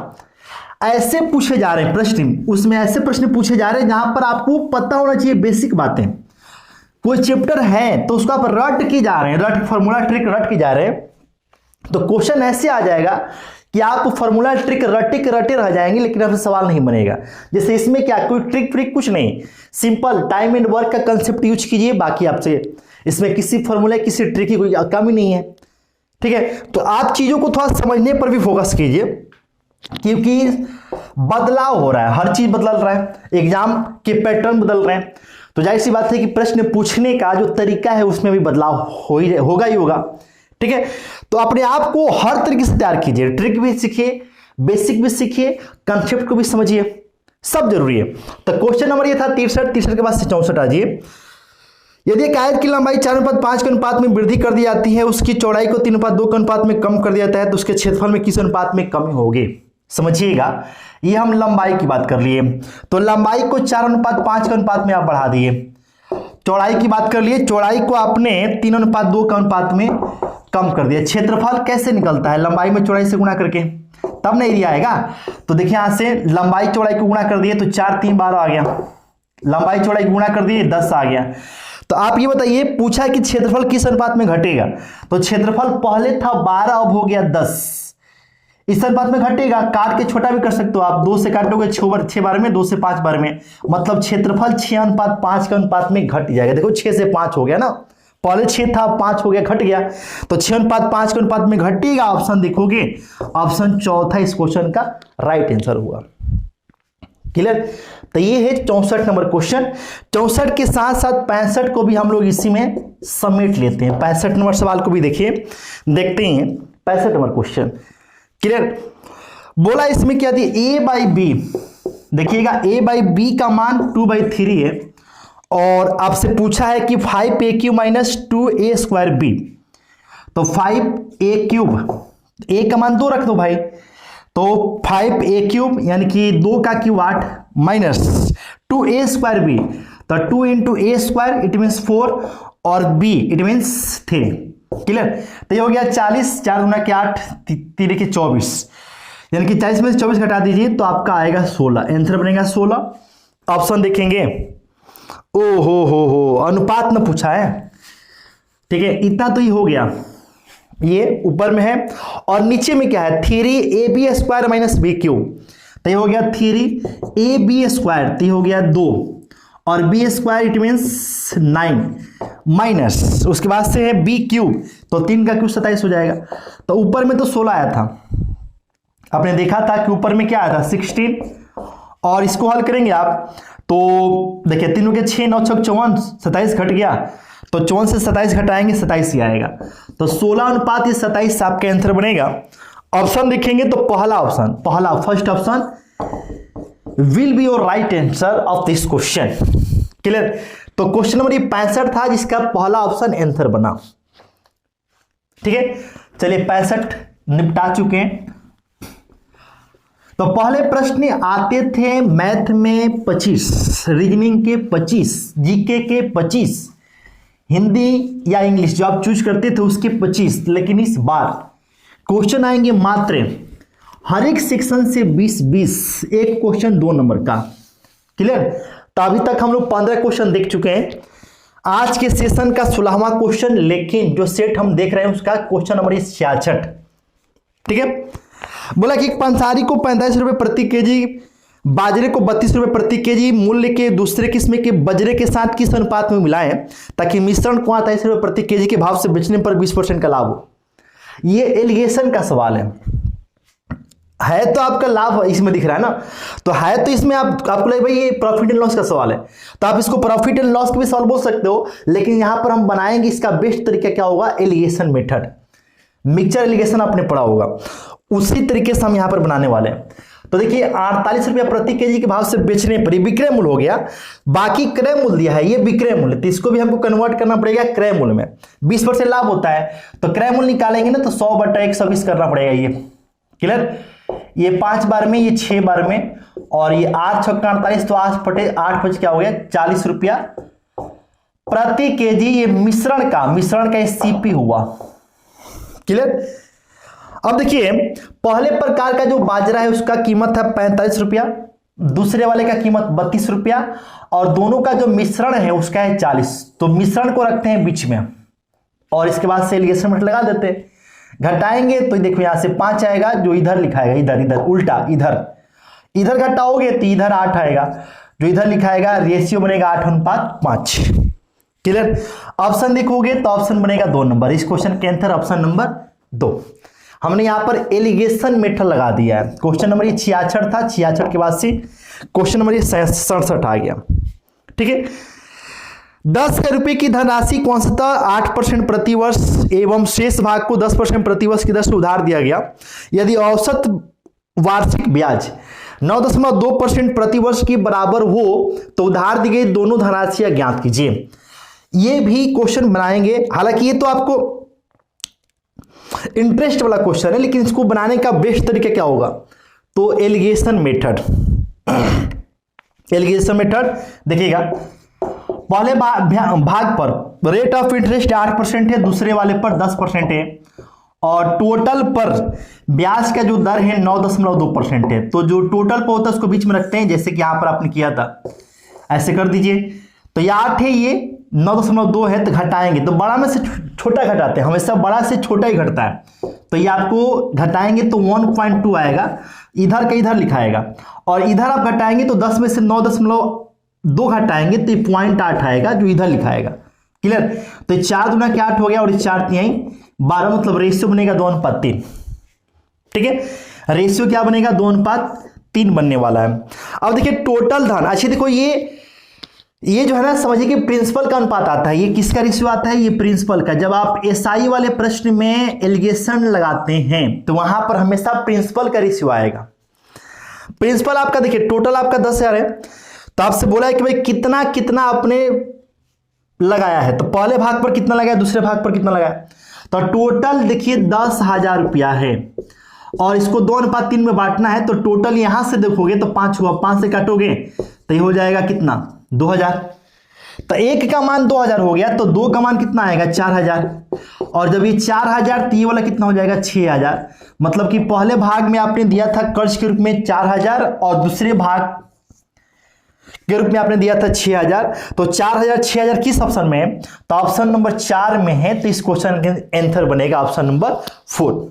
ऐसे पूछे जा रहे हैं प्रश्न, उसमें ऐसे प्रश्न पूछे जा रहे हैं जहां पर आपको पता होना चाहिए बेसिक बातें। कोई चैप्टर है तो उसको आप रट के जा रहे हैं, रट फॉर्मूला ट्रिक रट के जा रहे हैं, तो क्वेश्चन ऐसे आ जाएगा कि आप फॉर्मूला ट्रिक रटे रह जाएंगे, लेकिन आपसे सवाल नहीं बनेगा। जैसे इसमें क्या कोई ट्रिक फ्रिक कुछ नहीं, सिंपल टाइम एंड वर्क का कंसेप्ट यूज कीजिए, बाकी आपसे इसमें किसी फॉर्मूला किसी ट्रिक की कोई कमी नहीं है। ठीक है? तो आप चीजों को थोड़ा समझने पर भी फोकस कीजिए, क्योंकि बदलाव हो रहा है, हर चीज बदल रहा है, एग्जाम के पैटर्न बदल रहे हैं, तो जाहिर सी बात है कि प्रश्न पूछने का जो तरीका है उसमें भी बदलाव होगा ही होगा। ठीक है? तो अपने आप को हर तरीके से तैयार कीजिए, ट्रिक भी सीखिए, बेसिक भी सीखिए, कंसेप्ट को भी समझिए, सब जरूरी है। तो क्वेश्चन नंबर ये था 63 के बाद से 64 आ जाइए। यदि एक आयत की लंबाई 4:5 के अनुपात में वृद्धि कर दी जाती है, उसकी चौड़ाई को 3:2 के अनुपात में कम कर दिया जाता है, तो उसके क्षेत्रफल में किस अनुपात में कमी होगी? समझिएगा, ये हम लंबाई की बात कर लिए, तो लंबाई को 4:5 के अनुपात में आप बढ़ा दिए, चौड़ाई की बात कर लिए, चौड़ाई को आपने 3:2 के अनुपात में कम कर दिया। क्षेत्रफल कैसे निकलता है? लंबाई में चौड़ाई से गुणा करके, तब ना एरिया आएगा। तो देखिए यहां से लंबाई चौड़ाई को गुणा कर दिए तो 4 3 12 आ गया, लंबाई चौड़ाई गुणा कर दिए 10 आ गया। तो आप ये बताइए, पूछा है कि क्षेत्रफल किस अनुपात में घटेगा, तो क्षेत्रफल पहले था 12 अब हो गया 10, इस अनुपात में घटेगा। काट के छोटा भी कर सकते हो आप, 2 से काटोगे 6 बार में, 2 से 5 बार में, मतलब क्षेत्रफल 6:5 के अनुपात में घट जाएगा। देखो 6 से 5 हो गया ना, पहले 6 था 5 हो गया, घट गया, तो 6:5 के अनुपात में घटेगा। ऑप्शन देखोगे, ऑप्शन चौथा इस क्वेश्चन का राइट आंसर हुआ। क्लियर? तो ये है 64 नंबर क्वेश्चन। 64 के साथ साथ 65 को भी हम लोग इसी में समेट लेते हैं। 65 नंबर सवाल को भी देखिए, देखते हैं 65 नंबर क्वेश्चन। क्लियर? बोला इसमें क्या दिया, a बाई बी, देखिएगा a बाई बी का मान 2/3 है, और आपसे पूछा है कि 5a³ माइनस 2a² b, तो 5a³ a का मान 2 रख दो भाई, तो 5a³ यानी कि 2 का क्यूब 8 माइनस 2a² b, तो 2 इंटू a² इट मीन्स 4 और b इट मीन्स 3। क्लियर? तो ये हो गया 40, 4 गुना के 8, 3 के 24, यानी कि 40 में से 24 घटा दीजिए तो आपका आएगा 16, आंसर बनेगा 16। ऑप्शन देखेंगे, ओ हो अनुपात में पूछा है, ठीक है, इतना तो ही हो गया, ये ऊपर में है, और नीचे में क्या है 3ab² माइनस b³, तो ये हो गया 3ab², तो ये हो गया 2, और b² इट मीन्स 9 माइनस, उसके बाद से है b³, तो 3 का क्यूब 27 हो जाएगा। तो ऊपर में तो 16 आया था, आपने देखा था कि ऊपर में क्या आया था 16, और इसको हल करेंगे आप तो देखिए 3 के 6 9 6 54, 27 घट गया, तो 54 से 27 घटाएंगे 27 ही आएगा, तो 16:27 आपका आंसर बनेगा। ऑप्शन देखेंगे तो पहला first option will be your right answer of this question. Clear? तो क्वेश्चन नंबर 65 था जिसका पहला ऑप्शन आंसर बना। ठीक है, चलिए 65 निपटा चुके हैं। तो पहले प्रश्न आते थे मैथ में 25, रीजनिंग के 25, जीके के 25, हिंदी या इंग्लिश जो आप चूज करते थे उसके 25, लेकिन इस बार क्वेश्चन आएंगे मात्र हर एक सेक्शन से 20-20, एक क्वेश्चन 2 नंबर का। क्लियर? तो अभी तक हम लोग 15 क्वेश्चन देख चुके हैं, आज के सेशन का 16वां क्वेश्चन, लेकिन जो सेट हम देख रहे हैं उसका क्वेश्चन नंबर 66। ठीक है, बोला कि पंसारी को 45 रुपए प्रति केजी, बाजरे को 32 रुपए प्रति केजी मूल्य के दूसरे किस्म के बजरे के साथ किस अनुपात में मिलाएं ताकि मिश्रण को 28 रुपए प्रति केजी के भाव से बेचने पर 20% का लाभ हो। ये एलिगेशन का सवाल है तो आपका लाभ इसमें दिख रहा है ना, तो है तो इसमें आपको लगे भाई ये प्रॉफिट एंड लॉस का सवाल है, तो आप इसको प्रॉफिट एंड लॉस का भी सवाल बोल सकते हो, लेकिन यहां पर हम बनाएंगे इसका बेस्ट तरीका क्या होगा, एलिगेशन मेथड, मिक्सचर एलिगेशन आपने पढ़ा होगा, उसी तरीके से हम यहां पर बनाने वाले हैं। तो देखिए 48 रुपया प्रति केजी के भाव से बेचने पर विक्रय मूल्य हो गया, बाकी क्रय मूल्य दिया है, ये विक्रय मूल्य, तो इसको भी हमको कन्वर्ट करना पड़ेगा क्रय मूल्य में। 20% लाभ होता है तो क्रय मूल्य निकालेंगे ना तो 100/120 करना पड़ेगा ये। क्लियर? ये 5 बार में, ये 6 बार में, और ये 8 छक्का 48, तो 8 क्या हो गया 40 रुपया प्रति केजी। ये मिश्रण का सीपी हुआ। क्लियर? अब देखिए पहले प्रकार का जो बाजरा है उसका कीमत है 45 रुपया, दूसरे वाले का कीमत 32 रुपया, और दोनों का जो मिश्रण है उसका है 40। तो मिश्रण को रखते हैं बीच में और इसके बाद से एलिगेशन मेथड लगा देते हैं, घटाएंगे तो देखो यहां से 5 आएगा, जो इधर लिखाएगा इधर उल्टा इधर घटाओगे तो इधर 8 आएगा, जो इधर लिखाएगा रेशियो बनेगा 8:5। क्लियर? ऑप्शन देखोगे तो ऑप्शन बनेगा 2 नंबर, इस क्वेश्चन के आंसर ऑप्शन नंबर 2। हमने यहां पर एलिगेशन मेथड लगा दिया है। क्वेश्चन नंबर 66 था, 66 के बाद से क्वेश्चन नंबर 67 आ गया। ठीक है, 10 रुपए की धनराशि को अंशतः 8% प्रति वर्ष एवं शेष भाग को 10% प्रति वर्ष की दर से उधार दिया गया। यदि औसत वार्षिक ब्याज 9.2% प्रति वर्ष के बराबर हो तो उधार दी गई दोनों धनराशियां ज्ञात कीजिए। ये भी क्वेश्चन बनाएंगे, हालांकि ये तो आपको इंटरेस्ट वाला क्वेश्चन है, लेकिन इसको बनाने का बेस्ट तरीका क्या होगा, तो एलिगेशन मेथड। एलिगेशन मेथड देखिएगा, पहले भाग पर रेट ऑफ इंटरेस्ट 8% है, दूसरे वाले पर 10% है, और टोटल पर ब्याज का जो दर है 9.2% है। तो जो टोटल पर होता है उसको बीच में रखते हैं, जैसे कि यहां पर आपने किया था, ऐसे कर दीजिए। तो ये 8 है, ये 9.2 है, तो घटाएंगे तो बड़ा में से छोटा घटाते हैं, हमेशा बड़ा से छोटा ही घटता है। तो ये आपको घटाएंगे तो 1.2 आएगा, इधर का इधर लिखाएगा, और इधर आप घटाएंगे तो 10 में से 9.2 घटाएंगे तो 0.8 आएगा, जो इधर लिखाएगा। क्लियर? तो 4 दूना के 8 हो गया, और 4 तिहाई 12, मतलब रेशियो बनेगा 2:3। ठीक है, रेशियो क्या बनेगा? 2:3 बनने वाला है। अब देखिए टोटल धन, अच्छा देखो ये जो है ना, समझिए कि प्रिंसिपल का अनुपात आता है। ये किसका रेशियो आता है? ये प्रिंसिपल का। जब आप एसआई वाले प्रश्न में एलिगेशन लगाते हैं तो वहां पर हमेशा प्रिंसिपल का रेशियो आएगा। प्रिंसिपल आपका देखिए टोटल आपका 10,000 है, तो आपसे बोला है कि भाई कितना कितना आपने लगाया है, तो पहले भाग पर कितना लगाया, दूसरे भाग पर कितना लगाया, तो टोटल देखिए 10,000 रुपया है, और इसको 2:3 में बांटना है। तो टोटल यहां से देखोगे तो 5 हुआ, 5 से काटोगे तो ये हो जाएगा कितना? 2,000। तो एक का मान 2,000 हो गया, तो 2 का मान कितना आएगा? 4,000। और जब ये 4,000 तो ये वाला कितना हो जाएगा? 6,000। मतलब कि पहले भाग में आपने दिया था कर्ज के रूप में 4,000, और दूसरे भाग के रूप में आपने दिया था 6,000। तो 4,000 6,000 किस ऑप्शन में है? तो ऑप्शन नंबर 4 में है। तो इस क्वेश्चन का आंसर बनेगा ऑप्शन नंबर 4।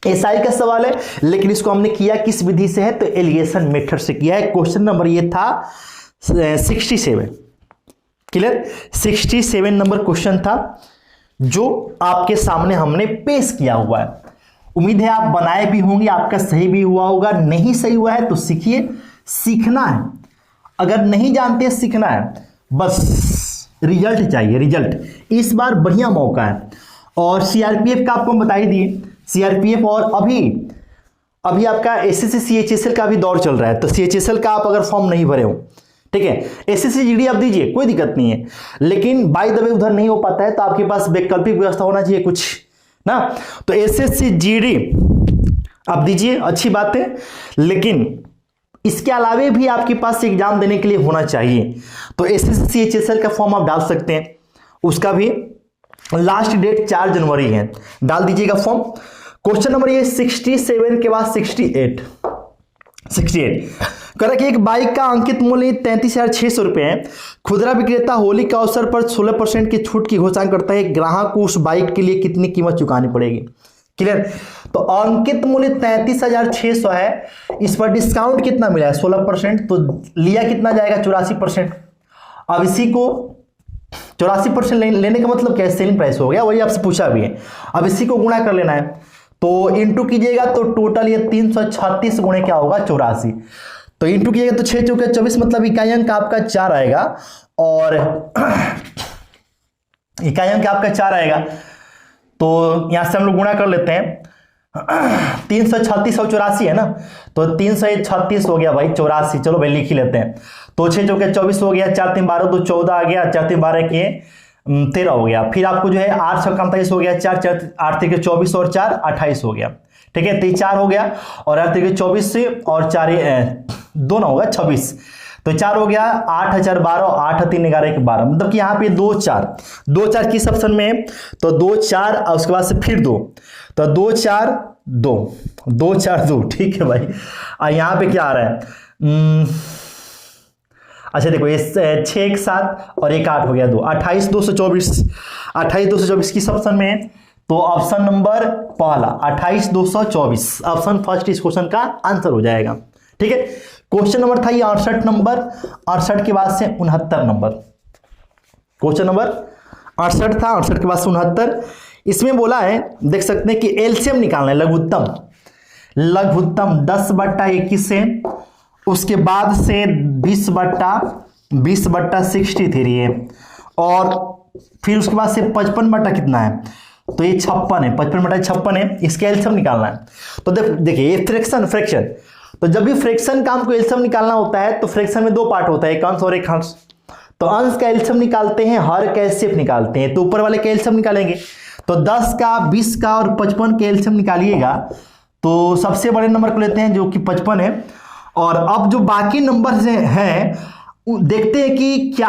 एसआई का सवाल है, लेकिन इसको हमने किया किस विधि से है? तो एलिगेशन मेथड से किया है। क्वेश्चन नंबर ये था 67। क्लियर? 67 नंबर क्वेश्चन था जो आपके सामने हमने पेश किया हुआ है। उम्मीद है आप बनाए भी होंगे, आपका सही भी हुआ होगा। नहीं सही हुआ है तो सीखिए, सीखना है। अगर नहीं जानते सीखना है, बस रिजल्ट चाहिए, रिजल्ट। इस बार बढ़िया मौका है। और सीआरपीएफ का आपको बता ही दिए, सीआरपीएफ, और अभी आपका एसएससी सीएचएसएल का भी दौर चल रहा है। तो सीएचएसएल का आप अगर फॉर्म नहीं भरे हो, ठीक है, एसएससी जीडी आप दीजिए, कोई दिक्कत नहीं है, लेकिन बाय द वे उधर नहीं हो पाता है तो आपके पास वैकल्पिक व्यवस्था होना चाहिए कुछ ना। तो एसएससी जीडी आप दीजिए, अच्छी बात है, लेकिन इसके अलावे भी आपके पास एग्जाम देने के लिए होना चाहिए। तो एसएससी सीएचएसएल का फॉर्म आप डाल सकते हैं, उसका भी लास्ट डेट 4 जनवरी है, डाल दीजिएगा फॉर्म। क्वेश्चन नंबर ये 67 के बाद 68 कह कि एक बाइक का अंकित मूल्य 33,600 रुपए है। खुदरा विक्रेता होली के अवसर पर 16% की छूट की घोषणा करता है। ग्राहक को उस बाइक के लिए कितनी कीमत चुकानी पड़ेगी? क्लियर? तो अंकित मूल्य 33,600 है, इस पर डिस्काउंट कितना मिला है? 16%। तो लिया कितना जाएगा? 84%। अब इसी को 84% लेने का मतलब क्या है? सेलिंग प्राइस हो गया, वही आपसे पूछा भी है। अब इसी को गुणा कर लेना है, तो इंटू कीजिएगा तो टोटल ये 336 गुणे क्या होगा? 84। तो इंटू कीजिएगा तो 6 चौके 24, मतलब इकाई अंक आपका 4 आएगा, और इकाई अंक आपका 4 आएगा। तो यहां से हम लोग गुणा कर लेते हैं, 336 और 84 है ना, तो 336 हो गया भाई 84। चलो भाई लिख ही लेते हैं। तो 6 चौके 24 हो गया, 4 3 12, तो 14 आ गया, 4 3 12 के 13 हो गया। फिर आपको जो है 8 6 43 हो गया, 4 4 8 3 24 और 4 28 हो गया। ठीक है, तो 4 हो गया, और 8 3 24 से और 4 2 ना होगा 26, तो 4 हो गया, 8 4 12, 8 3 11 के 12, मतलब कि यहाँ पे 2 4 किस ऑप्शन में है? तो 2 4 और उसके बाद से फिर 2, तो 2 4 2 2 4 2। ठीक है भाई, और यहाँ पे क्या आ रहा है? अच्छा देखो, ये 6 1 7 और 1 8 हो गया 2, 28 224, 28 224 किस ऑप्शन में है? तो ऑप्शन नंबर पहला 28 224, ऑप्शन फर्स्ट इस क्वेश्चन का आंसर हो जाएगा। ठीक है, क्वेश्चन नंबर था ये 68 नंबर, 68 के बाद से 69 नंबर। क्वेश्चन नंबर 68 था, 68 के बाद से 69। इसमें बोला है, देख सकते हैं कि एलसीएम निकालना है, लघुत्तम 10/21 है, उसके बाद से 20/63 है, और फिर उसके बाद से 55 कितना है? तो ये 56 है, 55/56 है, इसका एलसीएम निकालना है। तो देखिए ये फ्रैक्शन, तो जब भी फ्रैक्शन का हमको एलसीएम निकालना होता है तो फ्रैक्शन में 2 पार्ट होता है, एक अंश और एक हर। तो अंश का एलसीएम निकालते हैं, हर का एलसीएम निकालते हैं। तो ऊपर वाले का एलसीएम निकालेंगे, तो 10 का 20 का और 55 के एलसीएम निकालिएगा, तो सबसे बड़े नंबर को लेते हैं जो कि 55 है। और अब जो बाकी नंबर हैं देखते हैं कि क्या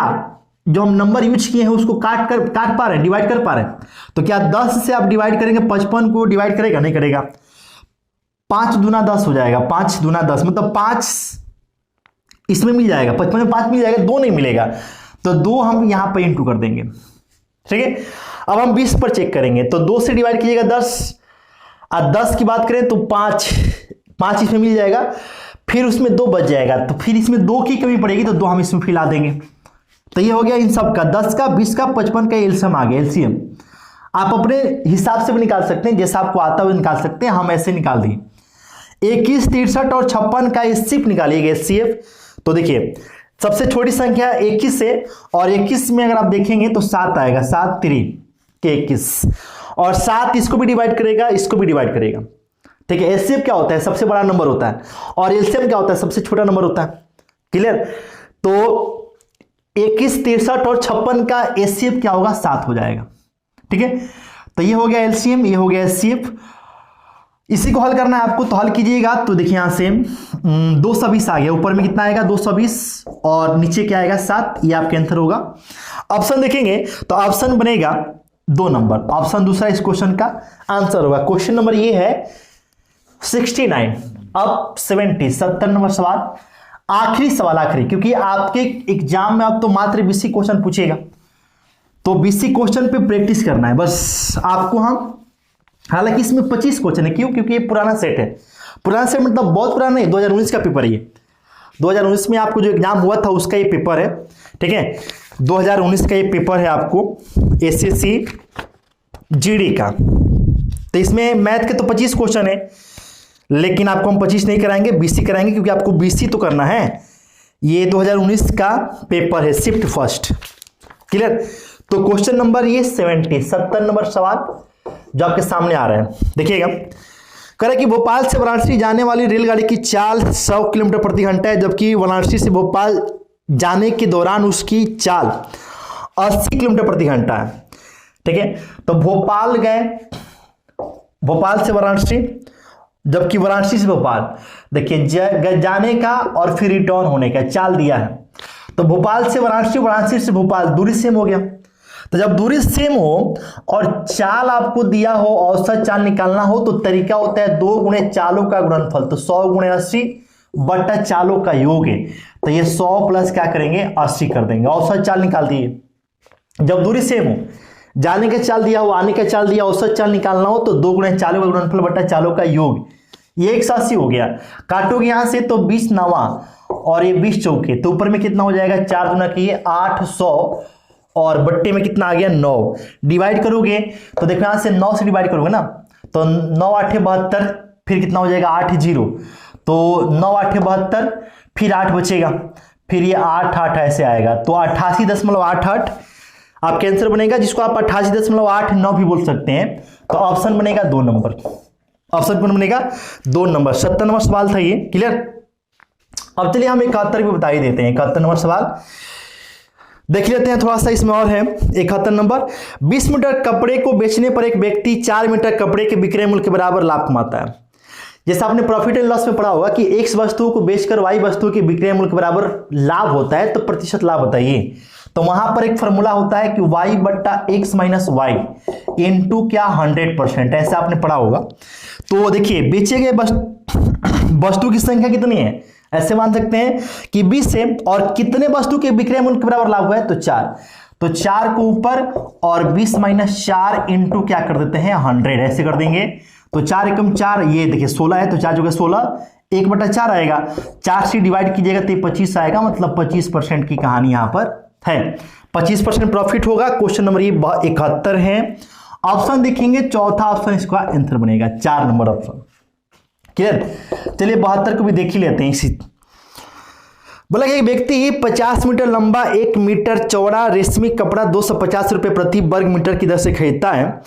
जो हम नंबर यूज किए हैं उसको काट पा रहे हैं, डिवाइड कर पा रहे हैं। तो क्या 10 से आप डिवाइड करेंगे 55 को डिवाइड करेगा? नहीं करेगा। 5 दूना 10 हो जाएगा, 5 दूना 10 मतलब 5 इसमें मिल जाएगा, 55 में 5 मिल जाएगा, 2 नहीं मिलेगा, तो 2 हम यहां पर इंटू कर देंगे। ठीक है, अब हम 20 पर चेक करेंगे तो 2 से डिवाइड कीजिएगा 10, और 10 की बात करें तो 5 इसमें मिल जाएगा, फिर उसमें 2 बच जाएगा, तो फिर इसमें 2 की कमी पड़ेगी तो 2 हम इसमें फिर ला देंगे। तो ये हो गया इन सब का 10 का 20 का 55 का एलसीएम आ गया। एलसीएम आप अपने हिसाब से भी निकाल सकते हैं, जैसा आपको आता है निकाल सकते हैं, हम ऐसे निकाल दिए। 21, 63 और 56 का एचसीएफ निकालिएगा, एचसीएफ। तो देखिए सबसे छोटी संख्या 21 है, और 21 में अगर आप देखेंगे तो 7 आएगा, 7 3 के 21, और 7 इसको भी डिवाइड करेगा, इसको भी डिवाइड करेगा। ठीक है, एचसीएफ क्या होता है? सबसे बड़ा नंबर होता है, और एलसीएम क्या होता है? सबसे छोटा नंबर होता है। क्लियर? तो 21, 63 और 56 का एचसीएफ क्या होगा? 7 हो जाएगा। ठीक है, तो ये हो गया एलसीएम, ये हो गया एचसीएफ। इसी को हल करना है आपको, तो हल कीजिएगा। तो देखिए यहां से 220 आ गया, ऊपर में कितना आएगा? 220, और नीचे क्या आएगा? 7। ये आपके आंसर होगा। ऑप्शन देखेंगे तो ऑप्शन बनेगा 2 नंबर, ऑप्शन दूसरा इस क्वेश्चन का आंसर होगा। क्वेश्चन नंबर ये है 69 अब 70 नंबर सवाल, आखिरी सवाल, आखिरी, क्योंकि आपके एग्जाम में अब तो मात्र 20 क्वेश्चन पूछेगा, तो 20 क्वेश्चन पे प्रैक्टिस करना है बस आपको। हम हालांकि इसमें 25 क्वेश्चन है, क्यों? क्योंकि ये पुराना सेट है। पुराना सेट मतलब बहुत पुराना नहीं, 2019 का पेपर है ये। 2019 में आपको जो एग्जाम हुआ था उसका ये पेपर है। ठीक है, 2019 का ये पेपर है आपको एसएससी जीडी का। तो इसमें मैथ के तो 25 क्वेश्चन है, लेकिन आपको हम 25 नहीं कराएंगे, 20 कराएंगे, क्योंकि आपको 20 तो करना है। ये 2019 का पेपर है, शिफ्ट फर्स्ट। क्लियर? तो क्वेश्चन नंबर ये 70 नंबर सवाल जो आपके सामने आ रहे हैं, देखिएगा। कह रहा है कि भोपाल से वाराणसी जाने वाली रेलगाड़ी की चाल 100 किलोमीटर प्रति घंटा है, जबकि वाराणसी से भोपाल जाने के दौरान उसकी चाल 80 किलोमीटर प्रति घंटा है। ठीक है, तो भोपाल गए, भोपाल से वाराणसी, जबकि वाराणसी से भोपाल, देखिए जाने का और फिर रिटर्न होने का चाल दिया है। तो भोपाल से वाराणसी, वाराणसी से भोपाल, दूरी सेम हो गया। तो जब दूरी सेम हो और चाल आपको दिया हो, औसत चाल निकालना हो, तो तरीका होता है 2 गुणे चालों का गुणनफल। तो 100 गुणे 80 बटा चालों का योग है, तो ये 100 प्लस क्या करेंगे? 80 कर देंगे, औसत चाल निकाल दिए। जब दूरी सेम हो, जाने का चाल दिया हो, आने का चाल दिया, औसत चाल निकालना हो, तो 2 गुणे चालों का गुणनफल बटा चालों का योग, ये 180 हो गया। काटोगे यहां से तो 20 9 और ये 20 चौके, तो ऊपर में कितना हो जाएगा? 4 गुना किए 800, और बट्टे में कितना आ गया? 9। डिवाइड करोगे तो देखो यहां से 9 से डिवाइड करोगे ना, तो 9 8 72, फिर कितना हो जाएगा? 8 0, तो 9 8 72, फिर 8 बचेगा, फिर ये 8 8 ऐसे आएगा, तो 88.88 आपका आंसर बनेगा, जिसको आप 88.89 भी बोल सकते हैं। तो ऑप्शन बनेगा 2 नंबर। ऑप्शन कौन बनेगा? 2 नंबर। 70 नंबर सवाल था ये। क्लियर? अब चलिए हम 71 भी बता ही देते हैं। 71 नंबर सवाल देख लेते हैं, थोड़ा सा इसमें और है। 71 नंबर, 20 मीटर कपड़े को बेचने पर एक व्यक्ति 4 मीटर कपड़े के विक्रय मूल्य के बराबर लाभ कमाता है। जैसा आपने प्रॉफिट एंड लॉस में पढ़ा होगा कि एक्स वस्तु को बेचकर वाई वस्तु के विक्रय मूल्य के बराबर लाभ होता है, तो प्रतिशत लाभ बताइए। तो वहां पर एक फॉर्मूला होता है कि y बट्टा एक्स माइनस वाई इंटू क्या 100%, ऐसा आपने पढ़ा होगा। तो देखिए बेचे गए वस्तु की संख्या कितनी है, ऐसे मान सकते हैं कि 20 है, और कितने वस्तु के विक्रय मूल्य के बराबर लाभ हुआ है? तो 4। तो 4 को ऊपर और 20 माइनस 4 इंटू क्या कर देते हैं? 100, ऐसे कर देंगे। तो 4 एकम 4, ये देखिए 16 है, तो 4 जो 16, 1/4 आएगा। 4 से डिवाइड कीजिएगा तो 25 आएगा, मतलब 25% की कहानी यहां पर है। 25% प्रॉफिट होगा। क्वेश्चन नंबर ये 71 है। ऑप्शन देखेंगे, चौथा ऑप्शन इसका आंसर बनेगा, 4 नंबर ऑप्शन। क्लियर? चलिए 72 को भी देख ही लेते हैं। इसी बोला कि एक व्यक्ति 50 मीटर लंबा 1 मीटर चौड़ा रेशमी कपड़ा 250 रुपए प्रति वर्ग मीटर की दर से खरीदता है,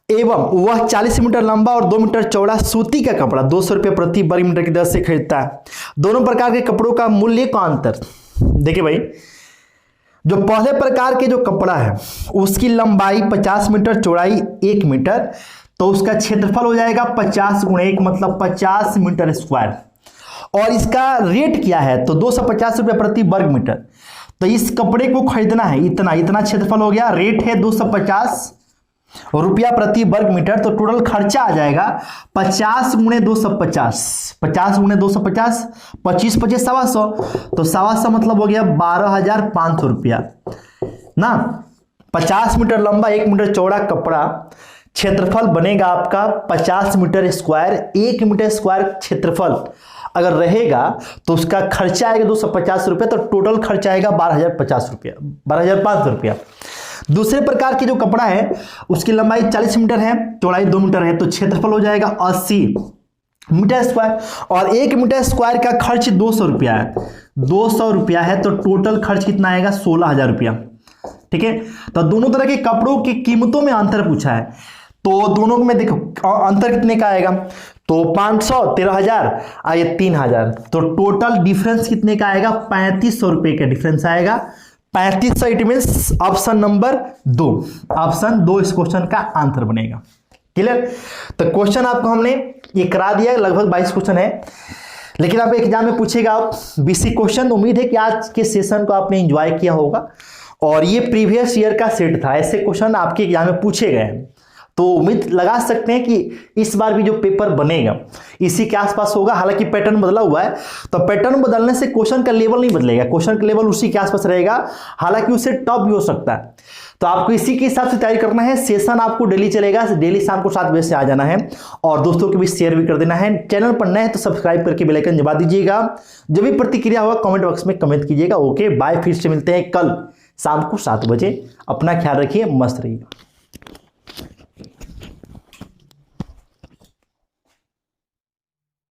एवं वह 40 मीटर लंबा और 2 मीटर चौड़ा सूती का कपड़ा 200 रुपए प्रति वर्ग मीटर की दर से खरीदता है। दोनों प्रकार के कपड़ों का मूल्य का अंतर। देखिए भाई, जो पहले प्रकार के जो कपड़ा है उसकी लंबाई 50 मीटर, चौड़ाई 1 मीटर, तो उसका क्षेत्रफल हो जाएगा 50 गुणे 1, मतलब 50 मीटर स्क्वायर। और इसका रेट क्या है? तो 250 रुपये प्रति वर्ग मीटर। तो इस कपड़े को खरीदना है, इतना इतना क्षेत्रफल हो गया, रेट है 250 रुपया प्रति वर्ग मीटर। तो टोटल खर्चा आ जाएगा 50 गुणे 250, 50 गुणे 250, 25 25 125, तो 125 मतलब हो गया 12,500 रुपया ना। 50 मीटर लंबा 1 मीटर चौड़ा कपड़ा, क्षेत्रफल बनेगा आपका 50 मीटर स्क्वायर। 1 मीटर स्क्वायर क्षेत्रफल अगर रहेगा तो उसका खर्चा आएगा 250 रुपया, तो टोटल खर्चा आएगा 12,050 रुपया, 12,500 रुपया। दूसरे प्रकार की जो कपड़ा है उसकी लंबाई 40 मीटर है, चौड़ाई 2 मीटर है, तो क्षेत्रफल हो जाएगा 80 मीटर स्क्वायर, और 1 मीटर स्क्वायर का खर्च 200 रुपया है, 200 रुपया है, तो टोटल खर्च कितना आएगा 16,000 रुपया। ठीक है, तो दोनों तरह के कपड़ों की कीमतों में अंतर पूछा है, तो दोनों में देखो अंतर कितने का आएगा, तो 500 13,000 और ये 3,000, तो टोटल डिफरेंस कितने का आएगा 3,500 रुपए का डिफरेंस आएगा। 3,500 it means option number 2, option 2 इस क्वेश्चन का आंसर बनेगा। क्लियर, तो क्वेश्चन आपको हमने ये करा दिया, लगभग 22 क्वेश्चन है, लेकिन आप एग्जाम में पूछेगा 20 क्वेश्चन। उम्मीद है कि आज के सेशन को आपने एंजॉय किया होगा, और ये प्रीवियस ईयर का सेट था, ऐसे क्वेश्चन आपके एग्जाम में पूछे गए हैं, तो उम्मीद लगा सकते हैं कि इस बार भी जो पेपर बनेगा इसी के आसपास होगा। हालांकि पैटर्न बदला हुआ है, तो पैटर्न बदलने से क्वेश्चन का लेवल नहीं बदलेगा, क्वेश्चन का लेवल उसी के आसपास रहेगा, हालांकि उससे टॉप भी हो सकता है। तो आपको इसी के हिसाब से तैयारी करना है। सेशन आपको डेली चलेगा, डेली शाम को 7 बजे से आ जाना है, और दोस्तों के भी शेयर भी कर देना है। चैनल पर नए हैं तो सब्सक्राइब करके बेल आइकन दबा दीजिएगा। जो भी प्रतिक्रिया होगा कमेंट बॉक्स में कमेंट कीजिएगा। ओके बाय, फिर से मिलते हैं कल शाम को 7 बजे। अपना ख्याल रखिए, मस्त रहिए।